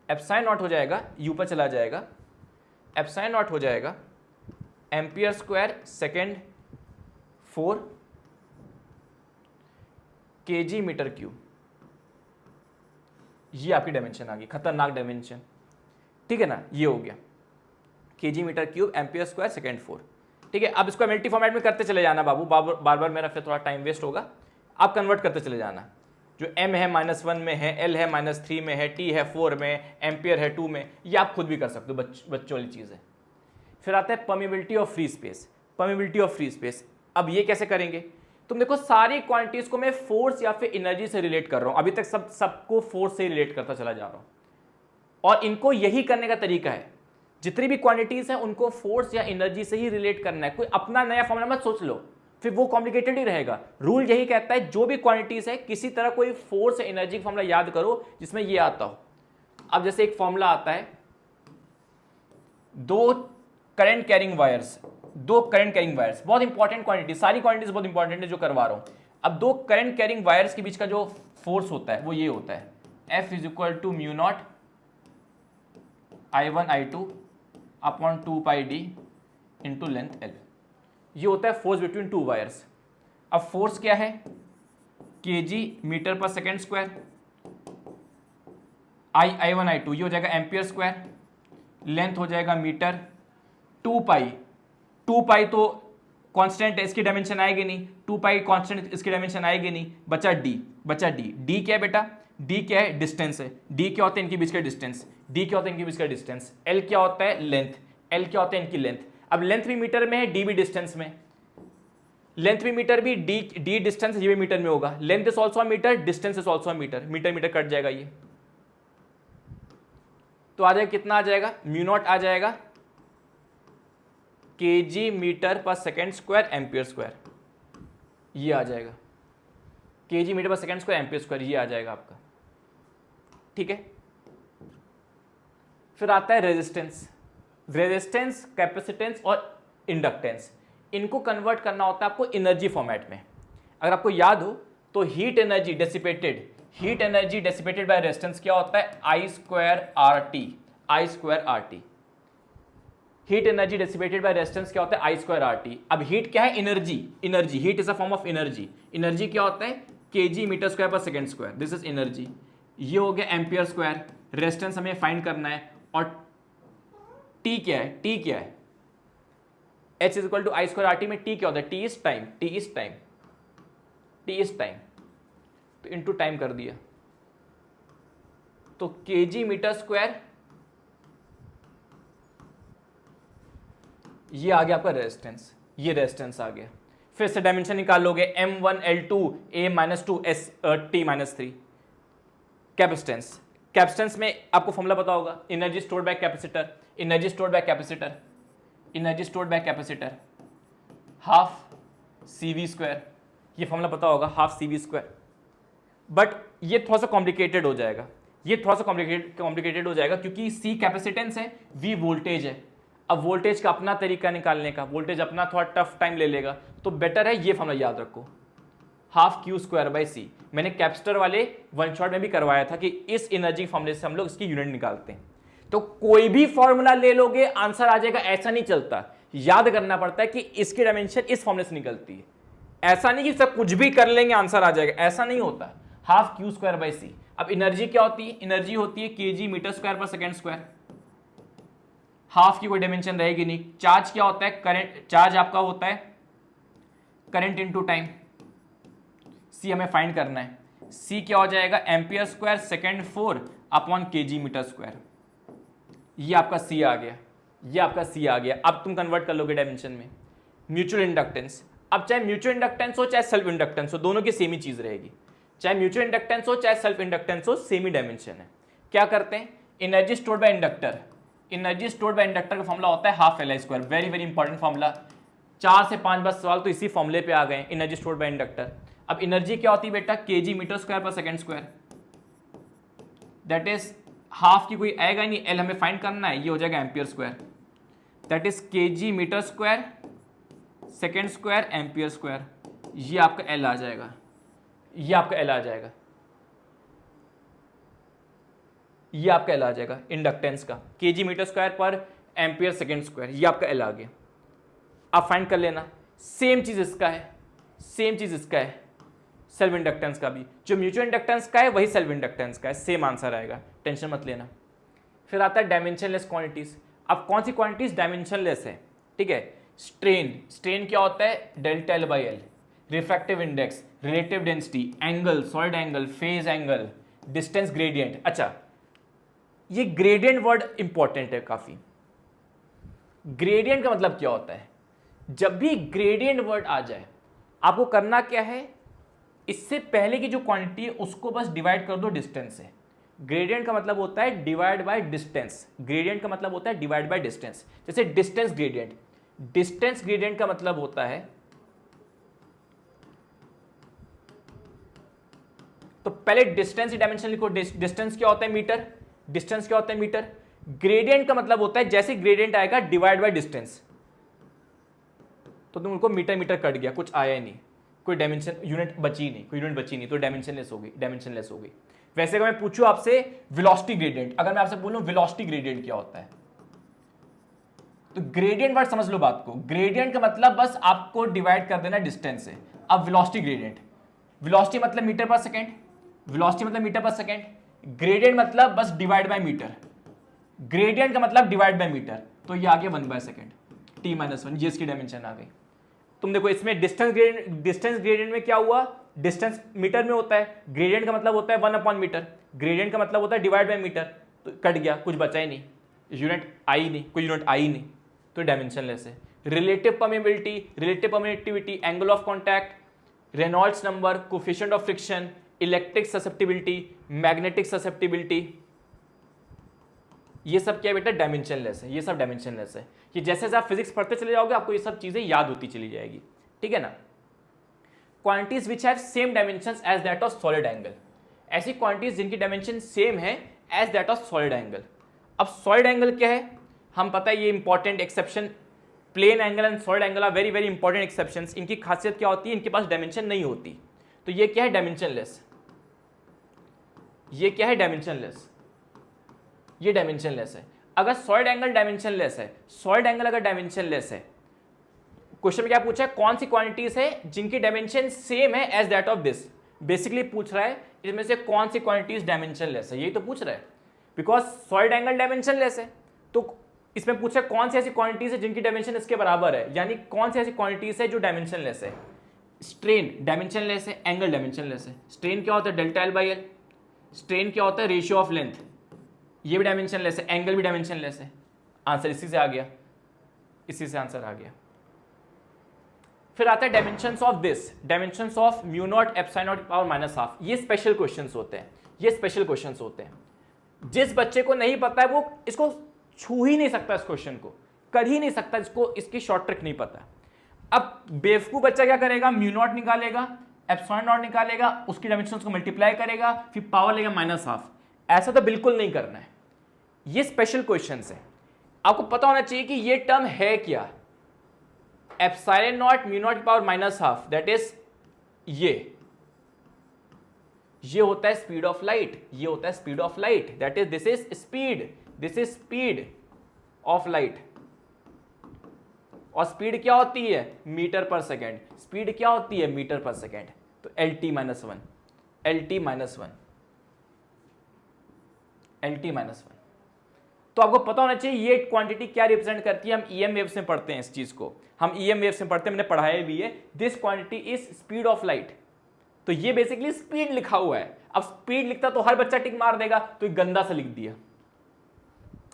एप्सिलॉन नॉट हो जाएगा, यू पर चला जाएगा, एप्सिलॉन नॉट हो जाएगा ampere square second 4 kg metre cube, ये आपकी डायमेंशन आ गई, खतरनाक डायमेंशन, ठीक है ना, ये हो गया kg metre cube ampere square second 4। ठीक है, अब इसको MLT फॉर्मेट में करते चले जाना बाबू, बार बार मेरा फिर थोड़ा टाइम वेस्ट होगा, आप कन्वर्ट करते चले जाना, जो m है -1 में है, l है -3 में है, t है 4 में, एम्पियर है 2 में, ये आप खुद भी कर सकते हो, बच्चों वाली चीज़ है। फिर आता है permeability of free space, permeability of free space. अब ये कैसे करेंगे, तुम देखो सारी क्वांटिटीज को मैं फोर्स या फिर एनर्जी से रिलेट कर रहा हूं, अभी तक सबको फोर्स से रिलेट करता चला जा रहा हूं, और इनको यही करने का तरीका है, जितनी भी क्वांटिटीज हैं उनको फोर्स या एनर्जी से ही रिलेट करना है, कोई अपना नया फॉर्मूला मत सोच लो, फिर वो कॉम्प्लिकेटेड ही रहेगा। रूल यही कहता है जो भी क्वांटिटीज है किसी तरह कोई फोर्स या एनर्जी का फॉर्मूला याद करो जिसमें ये आता हो। अब जैसे एक फॉर्मूला आता है, दो करंट कैरिंग वायर्स, बहुत इंपॉर्टेंट क्वांटिटी, सारी क्वांटिटीज बहुत इंपॉर्टेंट है जो करवा रहा हूं। अब दो करंट कैरिंग वायर्स के बीच का जो फोर्स होता है वो ये होता है, F is equal to mu naught I1 I2 upon 2 pi d into length L, ये होता है फोर्स बिटवीन टू वायर्स। अब फोर्स क्या है, kg मीटर पर सेकेंड स्क्वायर, I1 I2 ये हो जाएगा एम्पियर स्क्वायर, लेंथ हो जाएगा मीटर, 2 पाई तो कांस्टेंट है, इसकी डायमेंशन आएगी नहीं, 2 पाई कांस्टेंट, इसकी डायमेंशन आएगी नहीं, बचा d d क्या है बेटा, d क्या है, डिस्टेंस है, d क्या होता है इनके बीच का डिस्टेंस, d क्या होता है इनके बीच का डिस्टेंस, l क्या होता है लेंथ, l क्या होता है इनकी लेंथ। अब लेंथ भी मीटर में है, d भी डिस्टेंस में, लेंथ भी मीटर भी, d डिस्टेंस, ये भी मीटर में होगा, length is also metre, distance is also metre, metre cut जाएगा ये, तो आ जाएगा कितना आ जाएगा, म्यू नॉट आ जाएगा kg मीटर पर सेकेंड स्क्वायर एम्पियर स्क्वायर, ये आ जाएगा kg मीटर पर सेकेंड स्क्वायर एम्पियर स्क्वायर, ये आ जाएगा आपका। ठीक है, फिर आता है रेजिस्टेंस, कैपेसिटेंस और इंडक्टेंस, इनको कन्वर्ट करना होता है आपको एनर्जी फॉर्मेट में। अगर आपको याद हो तो heat energy dissipated by resistance क्या होता है, I square RT। Heat energy dissipated by resistance क्या होता है, आई स्क्वायर आर टी। अब हीट क्या है, energy, energy, heat is a form of energy. Energy क्या होता है, केजी मीटर स्क्वायर पर second square, this is energy. ये हो गया एम्पियर स्क्वायर। रेजिस्टेंस हमें फाइंड करना है, और टी क्या है, टी क्या है, H is equal to I square R T में टी क्या होता है, T is time, T is time, T is time, तो इनटू टाइम कर दिया, तो केजी मीटर स्क्वायर, ये आ गया आपका रेजिस्टेंस, ये रेजिस्टेंस आ गया। फिर से डायमेंशन निकाल लोगे, M1L2 A-2 T-3। Capacitance, capacitance में आपको फॉर्मूला पता होगा, energy stored bye capacitor, energy stored bye capacitor, energy stored bye capacitor half CV square, ये फॉर्मूला पता होगा, हाफ CV स्क्वायर। बट ये थोड़ा सा कॉम्प्लिकेटेड हो जाएगा, ये थोड़ा सा कॉम्प्लिकेटेड हो जाएगा, क्योंकि C कैपेसिटेंस है, V वोल्टेज है। अब वोल्टेज का अपना तरीका निकालने का, वोल्टेज अपना थोड़ा टफ टाइम ले लेगा, तो बेटर है ये फॉर्मूला याद रखो, half Q square by C। मैंने कैपेसिटर वाले वन शॉट में भी करवाया था कि इस एनर्जी फॉर्मूले से हम लोग इसकी यूनिट निकालते हैं। तो कोई भी फॉर्मूला ले लोगे आंसर आ जाएगा, ऐसा नहीं चलता, याद करना पड़ता है कि इसकी डायमेंशन इस फॉर्मूले से निकलती है। ऐसा नहीं कि सब कुछ भी कर लेंगे आंसर आ जाएगा, ऐसा नहीं होता। Half Q square by C। अब एनर्जी क्या होती है, एनर्जी होती है kg metre square per second square. Half की कोई डायमेंशन रहेगी नहीं। चार्ज क्या होता है, करंट, चार्ज आपका होता है करंट इनटू टाइम। C हमें फाइंड करना है, C क्या हो जाएगा, ampere square second 4 upon kg metre square. ये आपका C आ गया, ये आपका C आ गया। अब तुम कन्वर्ट कर लोगे डायमेंशन में। म्यूचुअल इंडक्टेंस, अब चाहे म्यूचुअल इंडक्टेंस हो चाहे सेल्फ इंडक्टेंस हो, दोनों की सेम ही चीज रहेगी। चाहे म्यूचुअल इंडक्टेंस हो चाहे सेल्फ इंडक्टेंस हो, सेम ही डायमेंशन है। क्या करते हैं, energy stored bye inductor, energy stored bye inductor का फॉर्मूला होता है half Li square. Very very important formula, 4 से 5 बस सवाल तो इसी फॉर्मूले पे आ गए, एनर्जी स्टोर्ड बाय इंडक्टर। अब एनर्जी क्या होती है बेटा, केजी मीटर स्क्वायर पर second square, that is half की कोई आएगा नहीं, L हमें फाइंड करना है, ये हो जाएगा ampere square, that is kg metre square second square ampere square. ये आपका L आ जाएगा, ये आपका L आ जाएगा, ये आपका L आ जाएगा इंडक्टेंस का, केजी मीटर स्क्वायर पर एम्पियर सेकेंड स्क्वायर, ये आपका L आ गया। आप फाइंड कर लेना। सेम चीज इसका है, सेम चीज इसका है, सेल्फ इंडक्टेंस का भी, जो म्यूचुअल इंडक्टेंस का है वही सेल्फ इंडक्टेंस का है, सेम आंसर आएगा, टेंशन मत लेना। फिर आता है डायमेंशनलेस क्वांटिटीज। अब कौन सी क्वांटिटीज डायमेंशनलेस है, ठीक है, स्ट्रेन, स्ट्रेन क्या होता है, delta L by L, refractive index, relative density, angle, solid angle, phase angle, distance gradient. अच्छा, ये ग्रेडियंट वर्ड इंपॉर्टेंट है काफी। ग्रेडियंट का मतलब क्या होता है, जब भी ग्रेडियंट वर्ड आ जाए आपको करना क्या है, इससे पहले की जो क्वांटिटी है उसको बस डिवाइड कर दो डिस्टेंस से। ग्रेडियंट का मतलब होता है डिवाइड बाय डिस्टेंस, ग्रेडियंट का मतलब होता है डिवाइड बाय डिस्टेंस। जैसे डिस्टेंस ग्रेडियंट, डिस्टेंस ग्रेडियंट का मतलब होता है, तो पहले डिस्टेंस की डायमेंशन लिखो, डिस्टेंस क्या होता है मीटर, डिस्टेंस क्या होता है मीटर। ग्रेडियंट का मतलब होता है जैसे ग्रेडियंट आएगा डिवाइड बाय डिस्टेंस, तो तुम उनको मीटर मीटर कट गया, कुछ आया ही नहीं, कोई डायमेंशन यूनिट बची नहीं, कोई यूनिट बची नहीं, तो डायमेंशनलेस हो गई, डायमेंशनलेस हो गई। वैसे अगर मैं पूछूं आपसे वेलोसिटी ग्रेडियंट, अगर मैं आपसे बोलूं वेलोसिटी ग्रेडियंट क्या होता है, तो ग्रेडियंट वर्ड समझ लो बात को। ग्रेडियंट का मतलब बस आपको डिवाइड कर देना डिस्टेंस से। अब वेलोसिटी ग्रेडियंट, वेलोसिटी मतलब मीटर पर सेकेंड, वेलोसिटी मतलब मीटर पर सेकेंड, ग्रेडियंट मतलब बस डिवाइड बाय मीटर, ग्रेडियंट का मतलब डिवाइड बाय मीटर, तो ये आ गया 1 बाय सेकेंड, T-1, ये इसकी डायमेंशन आ गई। तुम देखो इसमें डिस्टेंस ग्रेडियंट में क्या हुआ, डिस्टेंस मीटर में होता है, ग्रेडियंट का मतलब होता है 1 अपॉन मीटर, ग्रेडियंट का मतलब होता है डिवाइड बाय मीटर, तो कट गया, कुछ बचा ही नहीं, यूनिट आई नहीं, कोई यूनिट आई नहीं, तो डायमेंशनलेस है। Relative permeability, relative permittivity, angle of contact, Reynolds number, coefficient of friction, electric susceptibility, magnetic susceptibility, ये सब क्या है बेटा, डायमेंशनलेस है, ये सब डायमेंशनलेस है। ये जैसे जैसे आप फिजिक्स पढ़ते चले जाओगे आपको ये सब चीजें याद होती चली जाएगी, ठीक है ना। Quantities which have same dimensions as that of solid angle, ऐसी क्वांटिटीज जिनकी डायमेंशन सेम है as that of solid angle. अब सॉलिड एंगल क्या है, हम पता है ये important exception, plane angle and solid angle are very very important exceptions. इनकी खासियत क्या होती है, इनके पास डायमेंशन नहीं होती, तो ये क्या है, डायमेंशनलेस, ये क्या है, डायमेंशनलेस, ये डायमेंशनलेस है। अगर सॉलिड एंगल डायमेंशनलेस है, सॉलिड एंगल अगर डायमेंशनलेस है, क्वेश्चन में क्या पूछा है, कौन सी क्वांटिटीज है जिनकी डायमेंशन सेम है as that of this. Basically पूछ रहा है इसमें से कौन सी क्वांटिटीज डायमेंशनलेस है, यही तो पूछ रहा है, बिकॉज सॉलिड एंगल डायमेंशनलेस है। तो इसमें पूछा कौन सी ऐसी क्वांटिटीज है जिनकी डायमेंशन इसके बराबर है, यानी कौन सी ऐसी क्वांटिटीज है जो डायमेंशनलेस है। स्ट्रेन डायमेंशनलेस है, एंगल डायमेंशनलेस है। स्ट्रेन क्या होता है, delta L by L. Strain क्या होता है, रेशियो ऑफ लेंथ, ये भी डायमेंशनलेस है, एंगल भी डायमेंशनलेस है। आंसर इसी से आ गया, इसी से आंसर आ गया। फिर आता है dimensions of this, dimensions of mu naught epsilon not power minus half. ये स्पेशल क्वेश्चंस होते हैं, ये स्पेशल क्वेश्चंस होते हैं। जिस बच्चे को नहीं पता है वो इसको छू ही नहीं सकता, इस क्वेश्चन को कर ही नहीं सकता, इसको इसकी शॉर्ट ट्रिक नहीं पता। अब बेवकूफ बच्चा क्या करेगा, म्यू नॉट निकालेगा, एप्सिलॉन नॉट निकालेगा, उसकी डायमेंशंस को मल्टीप्लाई करेगा, फिर पावर लेगा माइनस हाफ। ऐसा तो बिल्कुल नहीं करना है, ये स्पेशल क्वेश्चंस है। आपको पता होना चाहिए कि ये टर्म है क्या, epsilon not mu naught power minus half, that is ये होता है स्पीड ऑफ लाइट, ये होता है speed of light, that is this is speed, this is speed of light. और स्पीड क्या होती है, मीटर पर सेकेंड। स्पीड क्या होती है, मीटर पर सेकेंड। तो L T minus one, L T minus one, L T minus one. तो आपको पता होना चाहिए ये क्वांटिटी क्या रिप्रेजेंट करती है। हम ईएम वेव्स में पढ़ते हैं इस चीज को, हम ईएम वेव्स में पढ़ते हैं, मैंने पढ़ाया भी है। This quantity is speed of light. तो ये बेसिकली स्पीड लिखा हुआ है। अब स्पीड लिखता तो हर बच्चा टिक मार देगा, तो एक गंदा सा लिख दिया।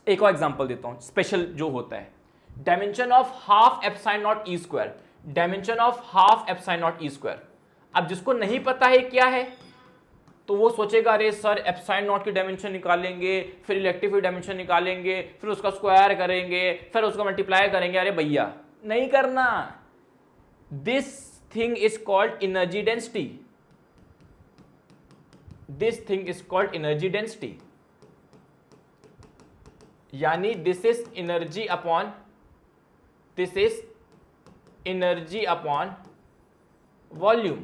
एक और एग्जांपल देता हूं, स्पेशल जो होता है, dimension of half epsilon not E square, dimension of half epsilon not E square. अब जिसको नहीं पता है क्या है, तो वो सोचेगा अरे सर एप्सिलॉन नॉट की डायमेंशन निकालेंगे, फिर इलेक्ट्रिक फील्ड डायमेंशन निकालेंगे, फिर उसका स्क्वायर करेंगे, फिर उसका मल्टीप्लाई करेंगे। अरे भैया नहीं करना। This thing is called energy density, this thing is called energy density, यानी this is energy upon, this is energy upon volume.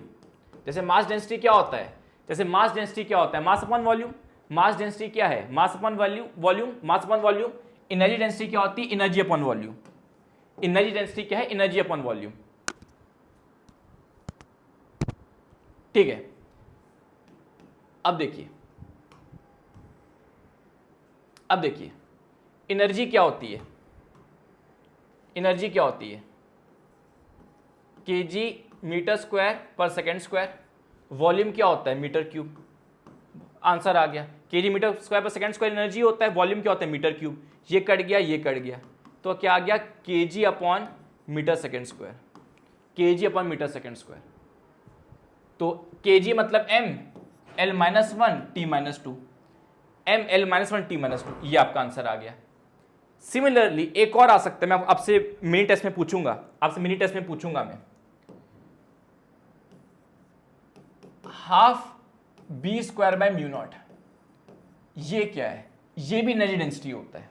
जैसे मास डेंसिटी क्या होता है, जैसे मास डेंसिटी क्या होता है, mass upon volume. Mass density क्या है, mass upon volume, mass upon volume. Energy density क्या होती है, energy upon volume. Energy density क्या है, एनर्जी अपॉन वॉल्यूम। ठीक है, अब देखिए, अब देखिए एनर्जी क्या होती है, एनर्जी क्या होती है, kg metre square per second square. Volume क्या होता है, मीटर क्यूब। आंसर आ गया, KG metre square per second square energy होता है, वॉल्यूम क्या होता है, मीटर क्यूब। ये कट गया, ये कट गया, तो क्या आ गया, kg upon metre second square, kg upon metre second square. तो केजी मतलब M L minus one T minus two, M L minus one T minus two, ये आपका आंसर आ गया। सिमिलरली एक और आ सकता है, मैं आपसे मिनी टेस्ट में पूछूंगा, आपसे मिनी टेस्ट में पूछूंगा मैं, half B square by mu naught, ये क्या है, ये भी एनर्जी डेंसिटी होता है।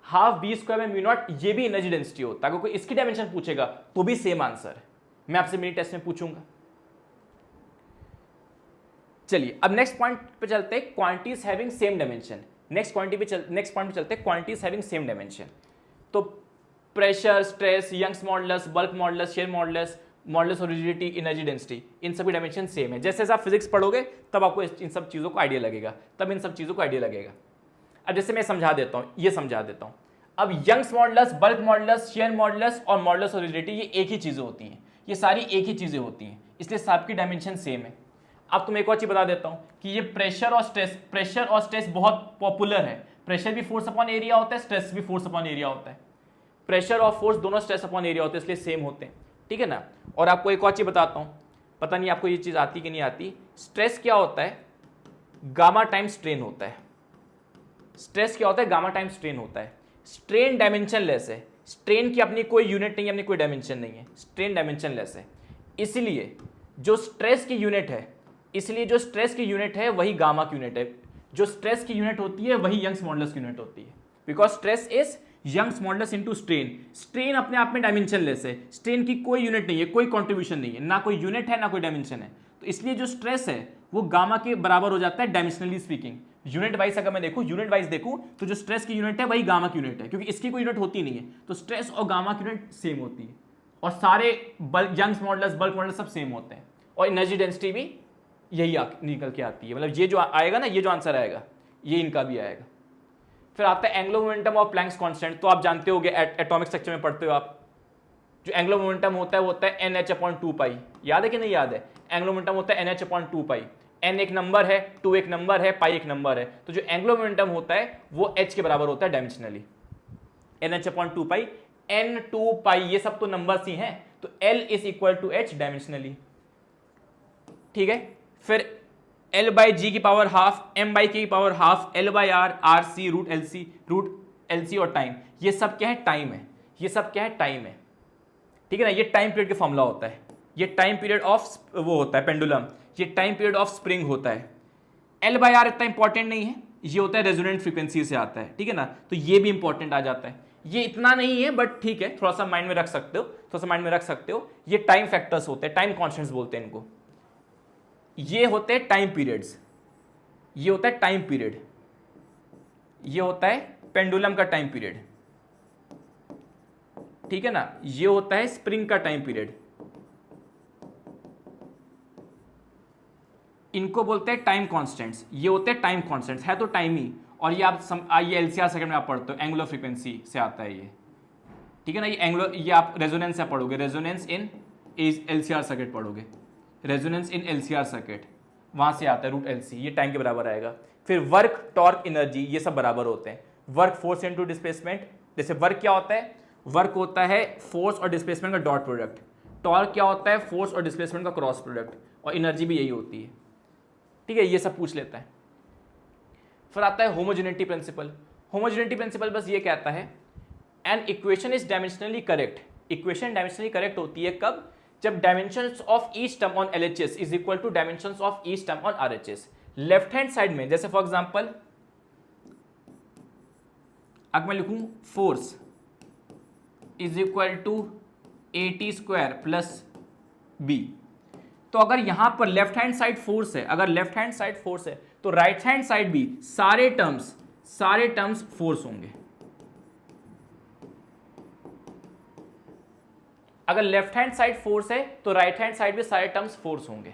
Half B square by mu naught, ये भी एनर्जी डेंसिटी होता है। अगर कोई इसकी डायमेंशन पूछेगा तो भी सेम आंसर है, मैं आपसे मिनी टेस्ट में पूछूंगा। चलिए अब नेक्स्ट पॉइंट पे चलते हैं, quantities having same dimension. Next point पे चलते हैं, क्वांटिटीज हैविंग सेम डायमेंशन। तो pressure, stress, Young's modulus, bulk modulus, shear modulus, modulus of rigidity, energy density, इन सभी डायमेंशन सेम है। जैसे आप फिजिक्स पढ़ोगे तब आपको इन सब चीज़ों को आइडिया लगेगा, तब इन सब चीज़ों को आइडिया लगेगा। अब जैसे मैं समझा देता हूँ, ये समझा देता हूँ। अब Young's modulus, bulk modulus, shear modulus और मॉडुलस ऑफ रिजिडिटी, ये एक ही चीज़ें होती हैं, ये सारी एक ही चीज़ें होती हैं, इसलिए सबकी डायमेंशन सेम है। अब तुम्हें एक और चीज़ बता देता हूँ कि ये प्रेशर और स्ट्रेस बहुत पॉपुलर है। प्रेशर भी फोर्स अपॉन एरिया होता है, स्ट्रेस भी फोर्स अपॉन एरिया होता है। प्रेशर और फोर्स दोनों स्ट्रेस अपॉन एरिया होते हैं, इसलिए सेम होते हैं, ठीक है ना। और आपको एक और चीज़ बताता हूँ, पता नहीं आपको ये चीज़ आती कि नहीं आती। स्ट्रेस क्या होता है, गामा टाइम स्ट्रेन होता है। स्ट्रेस क्या होता है, गामा टाइम स्ट्रेन होता है। स्ट्रेन डायमेंशन लेस है, स्ट्रेन की अपनी कोई यूनिट नहीं है, अपनी कोई डायमेंशन नहीं है, स्ट्रेन डायमेंशन लेस है। इसलिए जो स्ट्रेस की यूनिट है वही गामा की यूनिट है। जो स्ट्रेस की यूनिट होती है वही यंग्स मॉडुलस की यूनिट होती है, because stress is Young's modulus into strain. Strain अपने आप में डायमेंशन लेस है, स्ट्रेन की कोई यूनिट नहीं है, कोई कंट्रीब्यूशन नहीं है, ना कोई यूनिट है ना कोई डायमेंशन है। तो इसलिए जो स्ट्रेस है वो गामा के बराबर हो जाता है डायमेंशनली स्पीकिंग, यूनिट वाइज अगर मैं देखूं, यूनिट वाइज देखूं तो जो स्ट्रेस की यूनिट है वही गामा की यूनिट है, क्योंकि इसकी कोई यूनिट होती नहीं है, तो स्ट्रेस और गामा की यूनिट सेम होती है, और सारे bulk Young's modulus, bulk modulus सब सेम होते हैं, और एनर्जी डेंसिटी भी यही निकल के आती है। मतलब ये जो आएगा ना, ये जो आंसर आएगा ये इनका भी आएगा। फिर आता है angular momentum of Planck's constant, तो आप जानते होगे, एटॉमिक स्ट्रक्चर में पढ़ते हो आप, जो एंगुलर मोमेंटम होता है वो होता है NH/2 याद है कि नहीं याद है? एंगुलर मोमेंटम होता है NH/2, n एक नंबर है, 2 एक नंबर है, पाई एक नंबर है, तो जो एंगुलर मोमेंटम होता है वो h के बराबर होता है डायमेंशनली, NH/2, n2 ये सब तो नंबर्स ही हैं, तो L is equal to h dimensionally. ठीक है, फिर L/g की पावर हाफ, m/k की power half, L/r, RC, root LC और टाइम, ये सब क्या है? टाइम है, ये सब क्या है? टाइम है। ठीक है ना, ये टाइम पीरियड का फॉर्मूला होता है, ये टाइम पीरियड ऑफ वो होता है पेंडुलम, ये टाइम पीरियड ऑफ स्प्रिंग होता है। L/r इतना इंपॉर्टेंट नहीं है, ये होता है रेजोनेंट फ्रीक्वेंसी से आता है। ठीक है ना, तो ये भी इंपॉर्टेंट आ जाता है, ये इतना नहीं है बट ठीक है, थोड़ा सा माइंड में रख सकते हो, थोड़ा सा माइंड में रख सकते हो। ये टाइम फैक्टर्स होते हैं, टाइम कॉन्स्टेंट्स बोलते हैं इनको। ये होते हैं टाइम पीरियड्स, ये होता है टाइम पीरियड, ये होता है पेंडुलम का टाइम पीरियड। ठीक है ना, ये होता है स्प्रिंग का टाइम पीरियड, इनको बोलते हैं टाइम कांस्टेंट्स, ये होते हैं टाइम कांस्टेंट्स, है तो टाइम ही, और ये ये एलसीआर सेकंड में आप पढ़ते हो, एंगुलर फ्रीक्वेंसी से आता है ये। ठीक है ना, ये एंगुलर, ये आप रेजोनेंस से पढ़ोगे, रेजोनेंस इन एलसीआर सर्किट पढ़ोगे, रेजोनेंस इन एलसीआर सर्किट, वहां से आता है रूट LC, ये टाइम के बराबर आएगा। फिर वर्क, टॉर्क, एनर्जी, ये सब बराबर होते हैं। वर्क फोर्स इनटू डिस्प्लेसमेंट, जैसे वर्क क्या होता है? वर्क होता है फोर्स और डिस्प्लेसमेंट का डॉट प्रोडक्ट। टॉर्क क्या होता है? फोर्स और डिस्प्लेसमेंट का क्रॉस प्रोडक्ट। और एनर्जी भी यही होती है। ठीक है, ये सब पूछ लेता है। फिर आता है होमोजेनिटी प्रिंसिपल। होमोजेनिटी प्रिंसिपल बस ये कहता है an equation is dimensionally correct. Equation dimensionally correct होती है कब? जब dimensions of each term on LHS is equal to dimensions of each term on RHS। Left hand side में, जैसे फॉर एग्जांपल अगर मैं लिखूं force is equal to AT² plus B, तो अगर यहां पर लेफ्ट हैंड साइड फोर्स है, अगर लेफ्ट हैंड साइड फोर्स है, तो राइट हैंड साइड भी सारे टर्म्स फोर्स होंगे। अगर लेफ्ट हैंड साइड फोर्स है तो राइट हैंड साइड भी सारे टर्म्स फोर्स होंगे।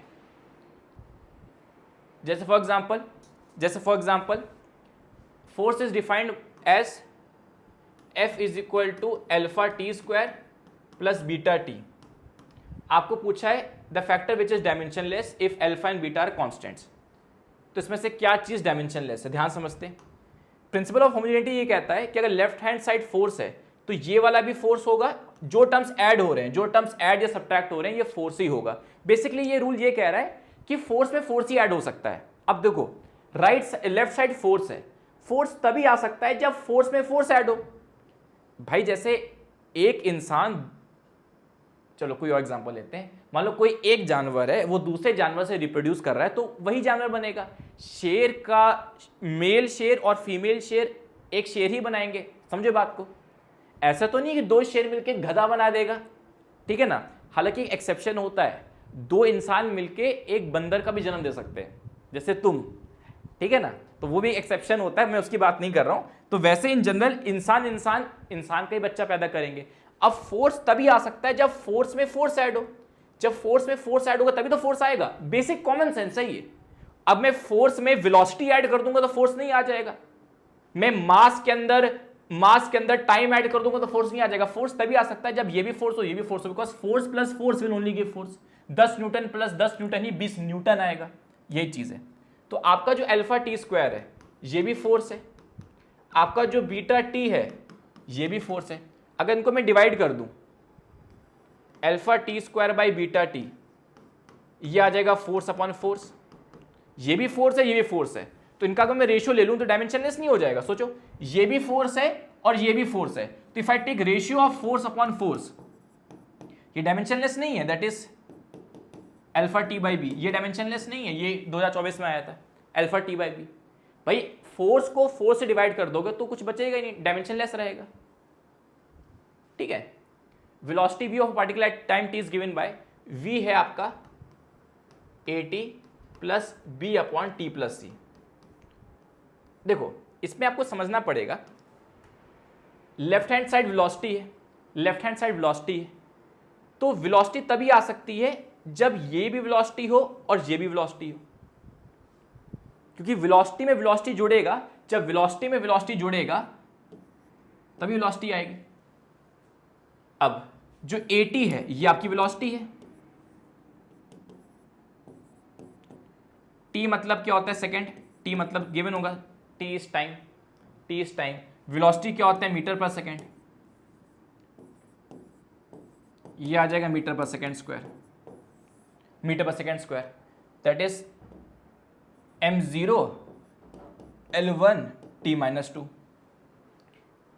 जैसे for example force is defined as F is equal to α/T² plus βT। आपको पूछा है the factor which is dimensionless if alpha and beta are constants, तो इसमें से क्या चीज डायमेंशनलेस है? ध्यान समझते हैं। प्रिंसिपल ऑफ होमोजेनिटी ये कहता है कि अगर लेफ्ट हैंड साइड फोर्स है तो ये वाला भी फोर्स होगा, जो टर्म्स ऐड हो रहे हैं, जो टर्म्स ऐड या सब्ट्रैक्ट हो रहे हैं, ये फोर्स ही होगा। बेसिकली ये रूल ये कह रहा है कि फोर्स में फोर्स ही ऐड हो सकता है। अब देखो, लेफ्ट साइड फोर्स है, फोर्स तभी आ सकता है जब फोर्स में फोर्स ऐड हो। भाई जैसे एक इंसान, चलो कोई और एग्जांपल लेते हैं, मान लो कोई एक जानवर है, वो दूसरे जानवर से रिप्रोड्यूस कर रहा है, तो वही जानवर बनेगा। शेर का मेल शेर और फीमेल शेर एक शेर ही बनाएंगे, समझे बात को? ऐसा तो नहीं कि दो शेर मिलके गधा बना देगा, ठीक है ना। हालांकि एक एक्सेप्शन होता है, दो इंसान मिलके एक बंदर का भी जन्म दे सकते हैं, जैसे तुम, ठीक है ना, तो वो भी एक्सेप्शन होता है, मैं उसकी बात नहीं कर रहा हूं। तो वैसे इन जनरल इंसान का ही बच्चा पैदा करेंगे। अब फोर्स तभी आ सकता है जब फोर्स में फोर्स ऐड हो, जब फोर्स में फोर्स ऐड होगा तभी तो फोर्स आएगा। बेसिक कॉमन सेंस है ये। अब मैं फोर्स में वेलोसिटी ऐड कर दूंगा तो फोर्स नहीं आ जाएगा, मैं मास के अंदर टाइम ऐड कर दूंगा तो फोर्स नहीं आ जाएगा। फोर्स तभी आ सकता है जब ये भी फोर्स हो, ये भी फोर्स हो, because force plus force will only give force. 10 Newton plus 10 Newton he 20 Newton आएगा, यही चीज है। तो आपका जो α/T² है ये भी फोर्स है, आपका जो βT है ये भी फोर्स है। अगर इनको मैं डिवाइड कर दूं, α/T² βT, ये आ जाएगा फोर्स अपॉन फोर्स। ये भी फोर्स है, ये भी फोर्स है, तो इनका अगर मैं रेशियो ले लूं तो डायमेंशनलेस नहीं हो जाएगा। सोचो, ये भी फोर्स है और ये भी फोर्स है, तो if I take ratio of force upon force, ये डायमेंशनलेस नहीं है, दैट इज α/T/B। ये डायमेंशनलेस नहीं है, ये 2024 में आया था α/T/B। भाई फोर्स को फोर्स से डिवाइड कर दोगे तो कुछ बचेगा ही नहीं, डायमेंशनलेस रहेगा, ठीक है। Velocity v of particle at time t is given by v है आपका AT plus B upon T plus C। देखो इसमें आपको समझना पड़ेगा, लेफ्ट हैंड साइड वेलोसिटी है, लेफ्ट हैंड साइड वेलोसिटी है, तो वेलोसिटी तभी आ सकती है जब ये भी वेलोसिटी हो और ये भी वेलोसिटी हो, क्योंकि वेलोसिटी में वेलोसिटी जुड़ेगा, जब वेलोसिटी में वेलोसिटी जुड़ेगा तभी वेलोसिटी आएगी। अब जो at है ये आपकी वेलोसिटी है, t मतलब क्या होता है सेकंड, t मतलब गिवन होगा, t is time, t is time, velocity क्या होता है मीटर पर सेकंड, ये आ जाएगा metre per second square, metre per second square, that is m0 L1 t-2।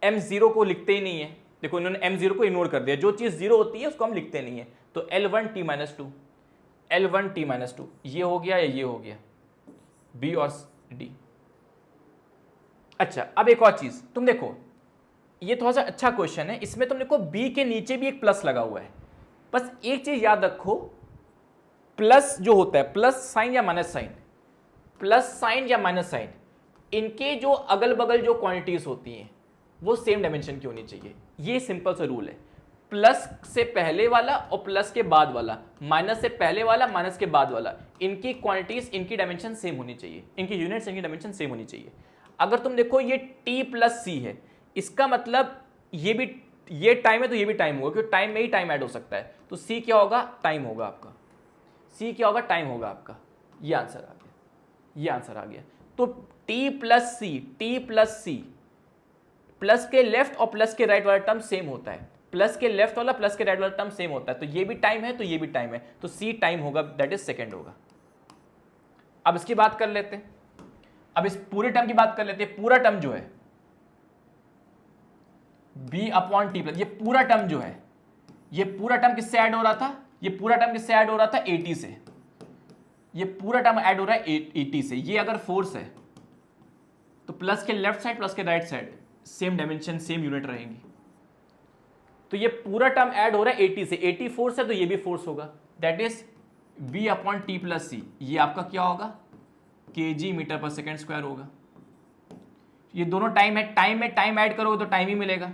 m0 को लिखते ही नहीं है, देखो इन्होंने m0 को इग्नोर कर दिया, जो चीज जीरो होती है उसको हम लिखते नहीं है, तो L1 t-2, L1 t-2 ये हो गया या ये हो गया, B और D। अच्छा अब एक और चीज तुम देखो, ये थोड़ा सा अच्छा क्वेश्चन है, इसमें तुम देखो B के नीचे भी एक प्लस लगा हुआ है, बस एक चीज याद रखो, प्लस जो होता है, प्लस साइन या माइनस साइन, प्लस साइन या माइनस साइन, इनके जो अगल बगल जो क्वांटिटीज होती हैं वो सेम डायमेंशन की होनी चाहिए। ये सिंपल सा रूल है, प्लस से पहले वाला और प्लस के बाद वाला, माइनस से पहले वाला माइनस के बाद वाला, इनकी क्वांटिटीज, इनकी डायमेंशन सेम होनी चाहिए, इनकी यूनिट्स, इनकी डायमेंशन सेम होनी चाहिए। अगर तुम देखो ये t प्लस सी है, इसका मतलब ये भी, ये टाइम है तो ये भी टाइम होगा, क्योंकि टाइम में ही टाइम ऐड हो सकता है, तो c क्या होगा, टाइम होगा आपका, c क्या होगा, टाइम होगा आपका। ये आंसर आ गया, ये आंसर आ गया। तो t प्लस सी, प्लस के लेफ्ट और प्लस के राइट वाला टर्म सेम होता है, प्लस के लेफ्ट वाला प्लस के राइट वाला टर्म सेम होता है, तो ये भी टाइम है तो ये भी टाइम है, तो c टाइम होगा, दैट इज सेकेंड होगा। अब इसकी बात कर लेते हैं, अब इस पूरे टर्म की बात कर लेते हैं। पूरा टर्म जो है b अपॉन टी प्लस, ये पूरा टर्म जो है, ये पूरा टर्म किससे ऐड हो रहा था, ये पूरा टर्म किससे ऐड हो रहा था, 80 से, ये पूरा टर्म ऐड हो रहा है 80 से। ये अगर फोर्स है तो प्लस के लेफ्ट साइड प्लस के right side same dimension, same unit रहेंगी, तो ये पूरा टर्म ऐड हो रहा है 80 से, 80 फोर्स है तो ये भी फोर्स होगा, that is b upon t plus c. ये आपका क्या होगा, kg मीटर पर सेकेंड स्क्वायर होगा। ये दोनों टाइम है, टाइम में टाइम ऐड करोगे तो टाइम ही मिलेगा,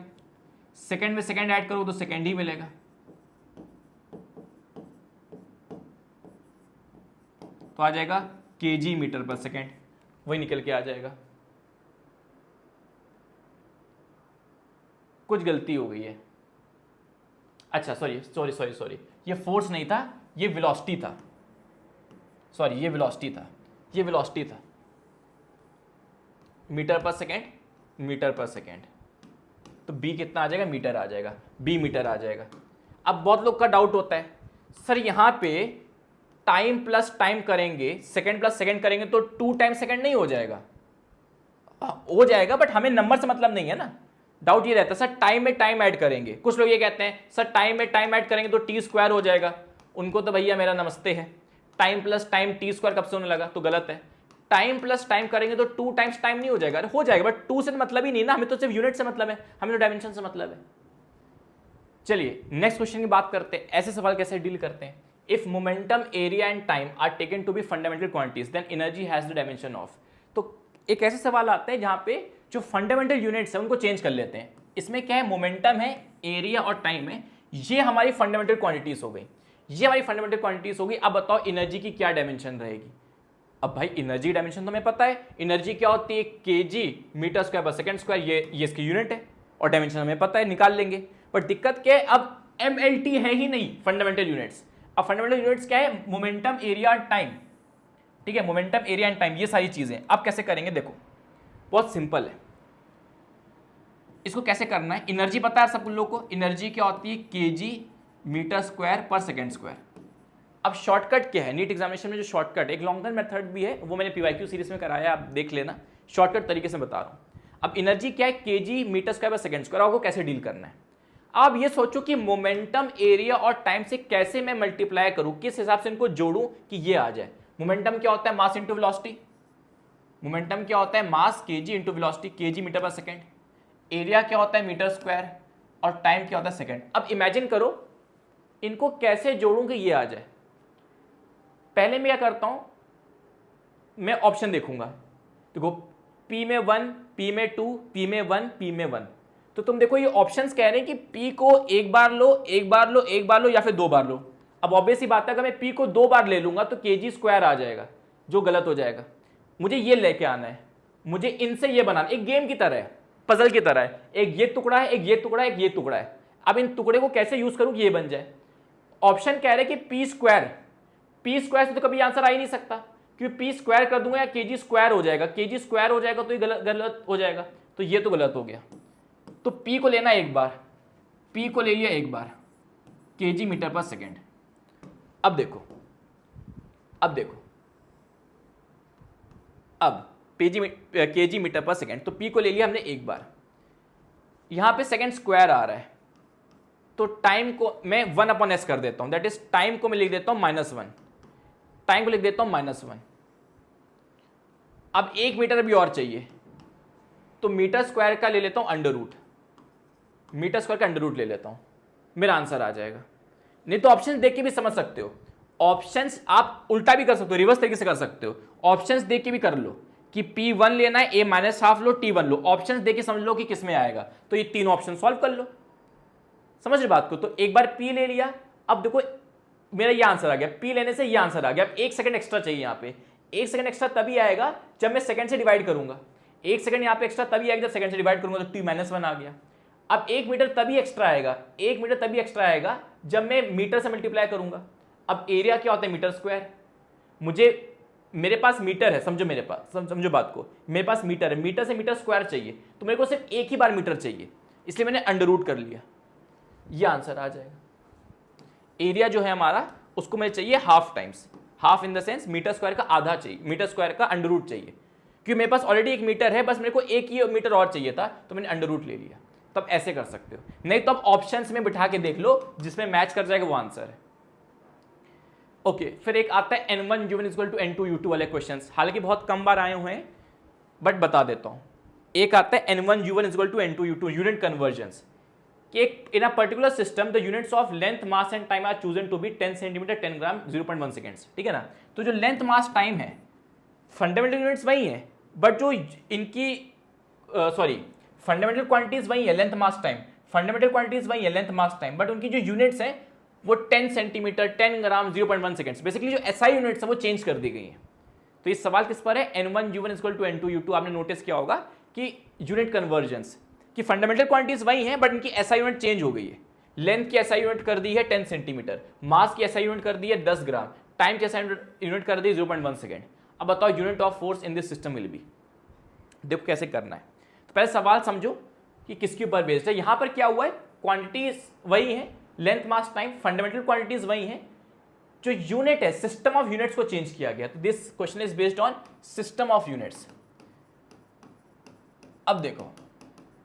सेकेंड में सेकेंड ऐड करोगे तो सेकेंड ही मिलेगा, तो आ जाएगा kg मीटर पर सेकेंड, वही निकल के आ जाएगा। कुछ गलती हो गई है, अच्छा सॉरी, ये फोर्स नहीं था, ये वेलोसिटी था, सॉरी ये वेलोसिटी था, ये वेलोसिटी था, मीटर पर सेकेंड, मीटर पर सेकेंड, तो b कितना आ जाएगा, मीटर आ जाएगा, b मीटर आ जाएगा। अब बहुत लोग का डाउट होता है, सर यहाँ पे टाइम प्लस टाइम करेंगे, सेकेंड प्लस सेकेंड करेंगे तो 2 टाइम सेकेंड नहीं हो जाएगा, हो जाएगा, बट हमें नंबर से मतलब नहीं है ना। डाउट ये रहता है सर टाइम में टाइम ऐड करेंगे, कुछ लोग ये कहते हैं सर टाइम में टाइम ऐड करेंगे तो टी स्क्वायर हो जाएगा, उनको तो भैया मेरा नमस्ते है, time plus time T square कब से होने लगा, तो गलत है। टाइम प्लस टाइम करेंगे तो 2 टाइम्स टाइम नहीं हो जाएगा, हो जाएगा, बट 2 से तो मतलब ही नहीं ना, हमें तो सिर्फ यूनिट से मतलब है, हमें तो डायमेंशन से मतलब है। चलिए नेक्स्ट क्वेश्चन की बात करते हैं, ऐसे सवाल कैसे डील करते हैं। If momentum, area and time are taken to be fundamental quantities then energy has the dimension of. तो एक ऐसे सवाल आते हैं जहां पे जो फंडामेंटल यूनिट्स है उनको चेंज कर लेते हैं। इसमें क्या है, मोमेंटम है, एरिया और टाइम है, ये हमारी फंडामेंटल क्वांटिटीज हो गई, ये हमारी फंडामेंटल क्वांटिटीज होगी। अब बताओ एनर्जी की क्या डायमेंशन रहेगी। अब भाई एनर्जी डायमेंशन तो हमें पता है, एनर्जी क्या होती है, केजी मीटर स्क्वायर पर सेकंड स्क्वायर, ये इसकी यूनिट है, और डायमेंशन हमें पता है, निकाल लेंगे। बट दिक्कत क्या है, अब एमएलटी है ही नहीं फंडामेंटल यूनिट्स। अब फंडामेंटल यूनिट्स क्या है, मोमेंटम, एरिया, टाइम, ठीक है, मोमेंटम, एरिया एंड टाइम, ये सारी चीजें। अब कैसे करेंगे, देखो बहुत सिंपल है, इसको कैसे करना है। एनर्जी पता है सब लोगों को, एनर्जी क्या होती है, केजी मीटर स्क्वायर पर सेकंड स्क्वायर। अब शॉर्टकट क्या है, नीट एग्जामिनेशन में जो शॉर्टकट, एक लॉन्ग टर्म मेथड भी है, वो मैंने पीवाईक्यू सीरीज में कराया, आप देख लेना, शॉर्टकट तरीके से बता रहा हूं। अब एनर्जी क्या है, केजी मीटर स्क्वायर पर सेकंड स्क्वायर, आपको कैसे डील करना है। आप ये सोचो कि मोमेंटम, एरिया और टाइम से कैसे मैं मल्टीप्लाई करूं, किस हिसाब से इनको जोड़ूं कि ये आ जाए। मोमेंटम क्या होता है, मास इंटू वेलोसिटी, मोमेंटम क्या होता है, mass KG into velocity, KG metre per second. Area क्या होता है, मीटर स्क्वायर, और टाइम क्या होता है, सेकंड। अब इमेजिन करो इनको कैसे जोड़ूं कि ये आ जाए। पहले मैं क्या करता हूं, मैं ऑप्शन देखूंगा, देखो P में 1, P में 2, P में 1, P में 1। तो तुम देखो ये ऑप्शंस कह रहे हैं कि P को एक बार लो, एक बार लो, एक बार लो या फिर 2 बार लो। अब ऑब्वियस ही बात है, अगर मैं P को 2 बार ले लूंगा तो kg² आ जाएगा, जो गलत हो जाएगा। मुझे ये लेके आना है, मुझे इनसे ये बनाना, एक गेम की तरह है, पजल की तरह है, एक ये टुकड़ा है, एक ये टुकड़ा है, एक ये टुकड़ा है। अब इन टुकड़े को कैसे यूज करूं कि ये बन जाए। ऑप्शन कह रहे हैं कि p² से तो कभी आंसर आ ही नहीं सकता, क्योंकि p² कर दूंगा या kg² हो जाएगा, kg² हो जाएगा तो ये गलत हो जाएगा, तो ये तो गलत हो गया। तो p को लेना एक बार, p को ले लिया एक बार, kg मीटर पर सेकेंड। अब देखो अब kg मीटर पर सेकेंड, तो p को ले लिया हमने एक बार। यहां पे सेकेंड स्क्वायर आ रहा है, तो टाइम को मैं 1/s कर देता हूं, दैट इज टाइम को मैं लिख देता हूं -1, टाइम को लिख देता हूं -1। अब 1 मीटर भी और चाहिए, तो मीटर स्क्वायर का ले लेता हूं √, मीटर स्क्वायर का √, ले लेता हूं, मेरा आंसर आ जाएगा। नहीं तो ऑप्शन देख के भी समझ सकते हो, ऑप्शंस आप उल्टा भी कर सकते हो, रिवर्स तरीके से कर सकते हो। ऑप्शंस देख के भी कर लो कि P1 लेना है, A-½ लो, T1 लो, ऑप्शंस देख के समझ लो कि किसमें आएगा, तो ये 3 ऑप्शन सॉल्व कर लो। समझ रहे बात को। तो एक बार P ले लिया, अब देखो मेरा ये आंसर आ गया, P लेने से ये आंसर आ गया। अब 1 सेकंड एक्स्ट्रा चाहिए, यहाँ पे 1 सेकंड एक्स्ट्रा तभी आएगा जब मैं सेकंड से डिवाइड करूंगा। 1 सेकंड यहाँ पे एक्स्ट्रा तभी आएगा जब सेकंड से डिवाइड करूंगा, तो T-1 आ गया। अब 1 मीटर तभी एक्स्ट्रा आएगा, 1 मीटर तभी एक्स्ट्रा आएगा जब मैं मीटर से मल्टीप्लाई करूंगा। अब एरिया क्या होता है, मीटर स्क्वायर। मेरे पास मीटर है, समझो मेरे पास, समझो बात को, मेरे पास मीटर है, मीटर से मीटर स्क्वायर चाहिए, तो मेरे को सिर्फ एक ही बार मीटर चाहिए, इसलिए मैंने √ कर लिया, ये आंसर आ जाएगा। एरिया जो है हमारा, उसको मुझे चाहिए half times, half in the sense metre square का आधा चाहिए, मीटर स्क्वायर का √ चाहिए, क्योंकि मेरे पास ऑलरेडी 1 मीटर है, बस मेरे को 1 ही मीटर और चाहिए था, तो मैंने √ ले लिया। तब ऐसे कर सकते हो, नहीं तो आप ऑप्शंस में बिठा के देख लो, जिसमें मैच कर जाएगा वो आंसर है। ओके, फिर एक आता है N1 U1 = N2 U2 वाले क्वेश्चंस, हालांकि बहुत कम बार आए हुए हैं, बट बता देता हूं। एक आता है N1 U1 = N2 U2 unit conversions, कि in a particular system the units of length, mass and time are chosen to be 10 centimetre, 10 gram, 0.1 seconds, ठीक है ना। तो जो लेंथ, मास, टाइम है, फंडामेंटल यूनिट्स वही है, बट जो इनकी फंडामेंटल क्वांटिटीज वही है, length, mass, time, fundamental quantities वही है, लेंथ, मास, टाइम, बट उनकी जो यूनिट्स हैं वो 10 सेंटीमीटर, 10 ग्राम, 0.1 सेकेंड्स, बेसिकली जो SI यूनिट्स है वो चेंज कर दी गई है। तो ये सवाल किस पर है, N1 U1 = N2 U2। आपने नोटिस किया होगा कि यूनिट कन्वर्जेंस की फंडामेंटल क्वांटिटीज वही हैं, बट इनकी SI यूनिट चेंज हो गई है। लेंथ की SI यूनिट कर दी है 10 सेंटीमीटर, मास की SI यूनिट कर दी है 10 ग्राम, टाइम की SI यूनिट कर दी 0.1 सेकेंड। अब बताओ unit of force in this system will be. देखो कैसे करना है, तो पहले सवाल समझो कि किसके ऊपर बेस्ड है। यहां पर क्या हुआ है, क्वांटिटीज वही है, length, mass, time, fundamental quantities वही हैं, जो यूनिट है, सिस्टम ऑफ यूनिट्स को चेंज किया गया। तो this question is based on system of units. अब देखो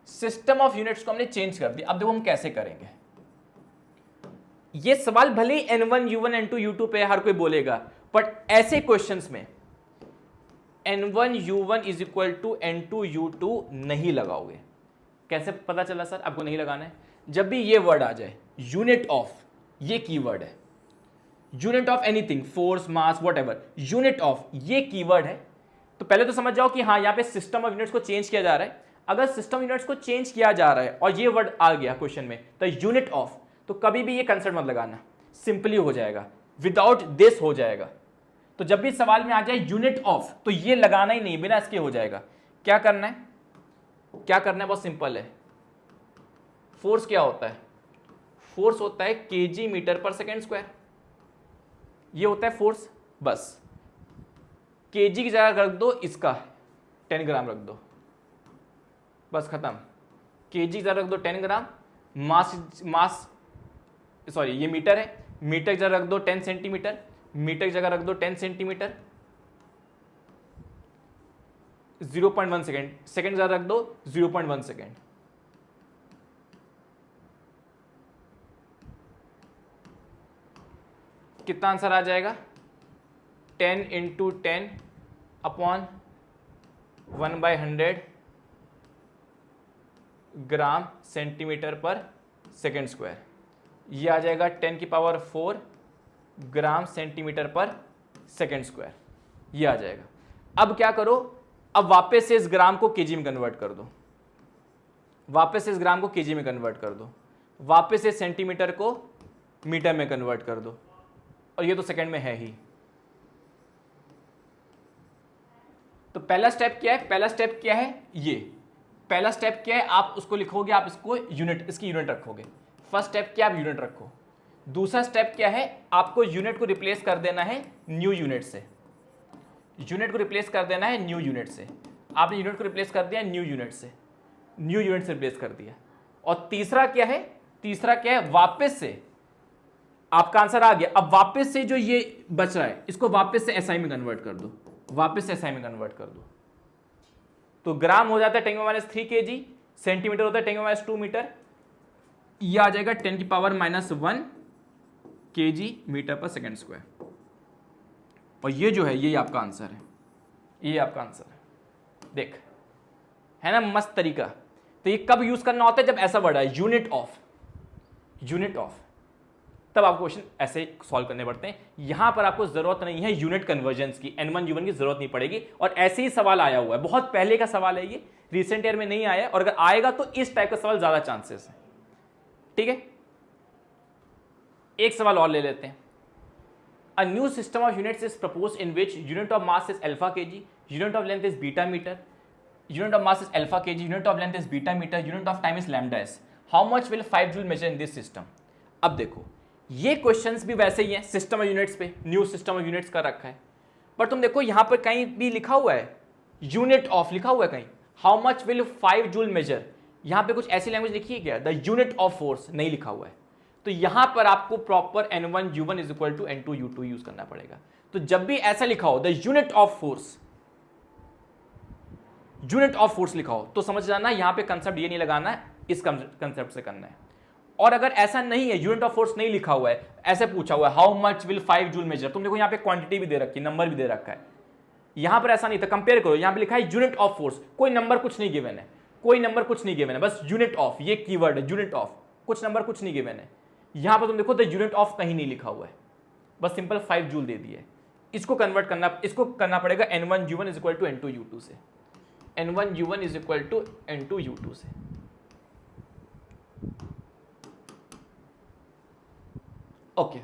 सिस्टम ऑफ यूनिट्स को हमने चेंज कर दिया, अब देखो हम कैसे करेंगे। ये सवाल भले ही N1 U1 N2 U2 पे हर कोई बोलेगा, बट ऐसे क्वेश्चंस में N1 U1 = N2 U2 नहीं लगाओगे। कैसे पता चला सर, आपको नहीं लगाना है। जब भी ये वर्ड आ जाए, यूनिट ऑफ, ये कीवर्ड है, unit of anything, force, mass, whatever, unit of ये कीवर्ड है, तो पहले तो समझ जाओ कि हाँ यहाँ पे सिस्टम ऑफ यूनिट्स को चेंज किया जा रहा है। अगर सिस्टम यूनिट्स को चेंज किया जा रहा है और ये वर्ड आ गया क्वेश्चन में, तो यूनिट ऑफ, तो कभी भी ये कंसेप्ट मत लगाना, सिंपली हो जाएगा, विदाउट दिस हो जाएगा। तो जब भी सवाल में आ जाए यूनिट ऑफ, तो ये लगाना ही नहीं, बिना इसके हो जाएगा। क्या करना है, क्या करना है, बहुत सिंपल है। फोर्स क्या होता है, फोर्स होता है kg मीटर पर सेकेंड स्क्वायर, ये होता है फोर्स। बस kg की जगह रख दो इसका 10 ग्राम रख दो, बस खत्म। kg की जगह रख दो 10 ग्राम, ये मीटर है, मीटर की जगह रख दो 10 सेंटीमीटर, मीटर की जगह रख दो 10 सेंटीमीटर, 0.1 सेकेंड, सेकेंड की जगह रख दो 0.1 सेकेंड। कितना आंसर आ जाएगा, 10 × 10/1/100 ग्राम सेंटीमीटर पर सेकेंड स्क्वायर। ये आ जाएगा 10⁴ ग्राम सेंटीमीटर पर सेकेंड स्क्वायर, ये आ जाएगा। अब क्या करो, अब वापस से इस ग्राम को केजी में कन्वर्ट कर दो, वापस से इस ग्राम को केजी में कन्वर्ट कर दो, वापस से सेंटीमीटर को मीटर में कन्वर्ट कर दो, और ये तो सेकंड में है ही। तो पहला स्टेप क्या है, पहला स्टेप क्या है, ये पहला स्टेप क्या है, आप उसको लिखोगे, आप इसको यूनिट, इसकी यूनिट रखोगे। फर्स्ट स्टेप क्या, आप यूनिट रखो। दूसरा स्टेप क्या है, आपको यूनिट को रिप्लेस कर देना है न्यू यूनिट से, यूनिट को रिप्लेस कर देना है न्यू यूनिट से। आपने यूनिट को रिप्लेस कर दिया न्यू यूनिट से, न्यू यूनिट से रिप्लेस कर दिया। और तीसरा क्या है, तीसरा क्या है, वापस से आपका आंसर आ गया। अब वापस से जो ये बच रहा है इसको वापस से एसआई में कन्वर्ट कर दो, वापस से एसआई में कन्वर्ट कर दो। तो ग्राम हो जाता है 10⁻³ kg, सेंटीमीटर होता है 10⁻² मीटर, ये आ जाएगा 10⁻⁻1 kg मीटर पर सेकेंड स्क्वायर। और ये जो है ये आपका आंसर है, ये आपका आंसर है। देख, है ना मस्त तरीका। तो ये कब यूज करना होता है, जब ऐसा वर्ड है यूनिट ऑफ, यूनिट ऑफ, तब आपको क्वेश्चन ऐसे सॉल्व करने पड़ते हैं। यहां पर आपको जरूरत नहीं है यूनिट कन्वर्जन्स की, N1 U1 की जरूरत नहीं पड़ेगी। और ऐसे ही सवाल आया हुआ है, बहुत पहले का सवाल है ये, रिसेंट ईयर में नहीं आया, और अगर आएगा तो इस टाइप का सवाल ज्यादा चांसेस है। ठीक है, एक सवाल और ले लेते हैं। A new system of units is proposed in which unit of mass is alpha kg, unit of length is beta meter, unit of mass is alpha kg, unit of length is beta meter, unit of time is lambda s. How much will 5 joule measure in this system? अब देखो, ये questions भी वैसे ही हैं, system of units पे, new system of units का रखा है। पर तुम देखो यहां पर कहीं भी लिखा हुआ है यूनिट ऑफ, लिखा हुआ है कहीं how much will 5 joule measure, यहां पे कुछ ऐसी लैंग्वेज लिखी है क्या, द यूनिट ऑफ फोर्स, नहीं लिखा हुआ है। तो यहां पर आपको proper N1 U1 is equal to N2 U2 use करना पड़ेगा। तो जब भी ऐसा लिखा हो the unit of force, unit of force लिखा हो, तो समझ जाना यहां पे कंसेप्ट ये नहीं लगाना है, इस कंसेप्ट से करना है। और अगर ऐसा नहीं है, यूनिट ऑफ फोर्स नहीं लिखा हुआ है, ऐसे पूछा हुआ है how much will 5 joule measure, तुम देखो यहां पे क्वांटिटी भी दे रखी है, नंबर भी दे रखा है। यहां पर ऐसा नहीं था, कंपेयर करो, यहां पे लिखा है यूनिट ऑफ फोर्स, कोई नंबर कुछ नहीं गिवन है, कोई नंबर कुछ नहीं गिवन है, बस यूनिट ऑफ, ये कीवर्ड है यूनिट ऑफ, कुछ नंबर कुछ नहीं गिवन है। यहां पर तुम देखो द यूनिट ऑफ कहीं नहीं लिखा हुआ है, बस सिंपल 5 जूल दे दिया है। इसको कन्वर्ट करना, इसको करना पड़ेगा N1 U1 is equal to N2 U2 से, N1 U1 is equal to N2 U2 से। ओके,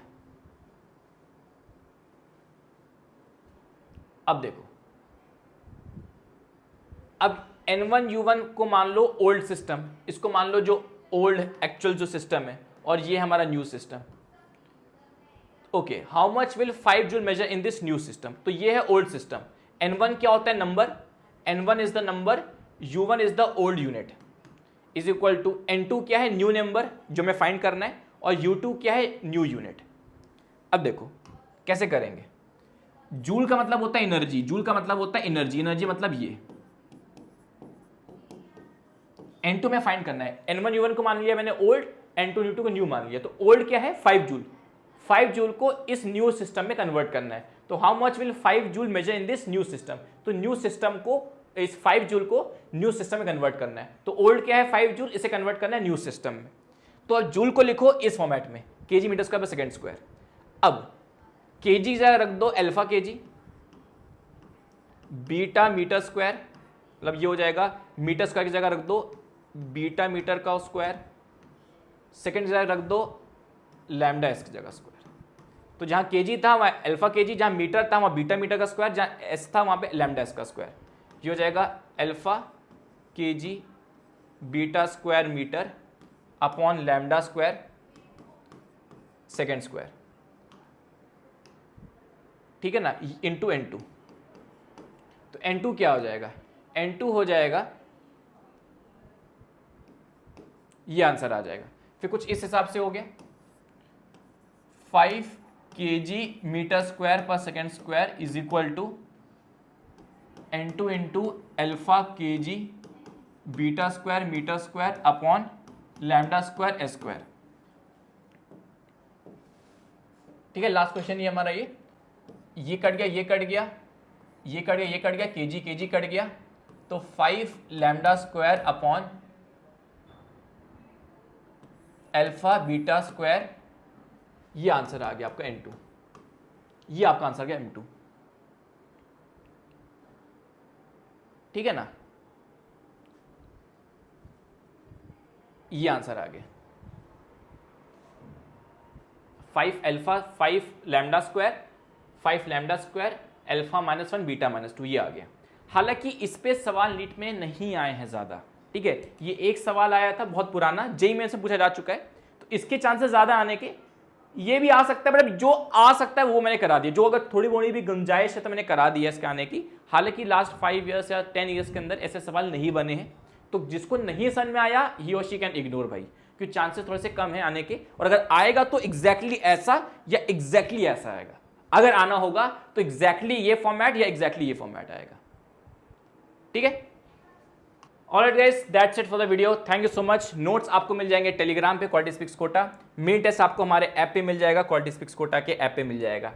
अब देखो, अब N1 U1 को मान लो ओल्ड सिस्टम, इसको मान लो जो ओल्ड एक्चुअल जो सिस्टम है, और ये हमारा new system. Okay, how much will 5 joule measure in this new system, तो ये है ओल्ड सिस्टम। N1 क्या होता है, number, N1 is the number, U1 is the old unit, is equal to N2 क्या है, न्यू नंबर जो मैं फाइंड करना है, और U2 क्या है, न्यू यूनिट। अब देखो कैसे करेंगे, जूल का मतलब होता है एनर्जी, जूल का मतलब होता है एनर्जी, एनर्जी मतलब ये N2 में फाइंड करना है। N1 U1 को मान लिया मैंने ओल्ड, N2 U2 को न्यू मान लिया, तो ओल्ड क्या है 5 जूल, 5 जूल को इस न्यू सिस्टम में कन्वर्ट करना है। तो how much will 5 joule measure in this new system, तो न्यू सिस्टम को, इस 5 जूल को न्यू सिस्टम में कन्वर्ट करना है। तो ओल्ड क्या है 5 जूल, इसे कन्वर्ट करना है न्यू सिस्टम में। तो अब जूल को लिखो इस फॉर्मेट में, KG metre square per second square. अब केजी जगह रख दो alpha KG, beta metre square, मतलब ये हो जाएगा मीटर स्क्वायर की जगह रख दो बीटा मीटर का स्क्वायर, सेकेंड जगह रख दो लैम्डा एस की जगह स्क्वायर। तो जहां केजी था वहां अल्फा केजी, जहां मीटर था वहां बीटा मीटर का स्क्वायर, जहां एस था वहां पे लैम्डा एस का स्क्वायर। ये हो जाएगा alpha KG beta square metre upon lambda square second square, ठीक है ना, इंटू N2। तो N2 क्या हो जाएगा, N2 हो जाएगा, ये आंसर आ जाएगा। फिर कुछ इस हिसाब से हो गया 5 kg metre square per second square is equal to N2 into alpha KG beta square metre square upon lambda square S square. ठीक है, लास्ट क्वेश्चन ये हमारा, ये कट गया, ये कट गया, ये कट गया, ये कट गया, केजी केजी कट गया, तो 5 lambda square upon alpha beta square, ये आंसर आ गया आपका N2, ये आपका आंसर आ गया M2। ठीक है ना, ये आंसर आ गया 5 alpha 5 lambda square 5 lambda square alpha -1 beta -2, ये आ गया। हालांकि इस पे सवाल नीट में नहीं आए हैं ज्यादा, ठीक है, ये एक सवाल आया था बहुत पुराना, जेई में से पूछा जा चुका है, तो इसके चांसेस ज्यादा आने के, ये भी आ सकता है, मतलब जो आ सकता है वो मैंने करा दिया, जो अगर थोड़ी मोड़ी भी गुंजाइश है तो मैंने करा दिया इसके आने की। हालांकि लास्ट 5 ईयर्स या 10 ईयर्स के अंदर ऐसे सवाल नहीं बने हैं, तो जिसको नहीं समझ में आया ही और शी कैन इग्नोर भाई, क्योंकि चांसेस थोड़े से कम है आने के, और अगर आएगा तो एग्जैक्टली ऐसा या एग्जैक्टली ऐसा आएगा, अगर आना होगा तो एग्जैक्टली ये फॉर्मेट या एग्जैक्टली ये फॉर्मेट आएगा, ठीक है। Alright guys, that's it for the video, thank you so much. Notes आपको मिल जाएंगे टेलीग्राम पे quality speaks Kota, main test आपको हमारे ऐप पे मिल जाएगा, क्वालिटी स्पीक्स कोटा के ऐप पे मिल जाएगा।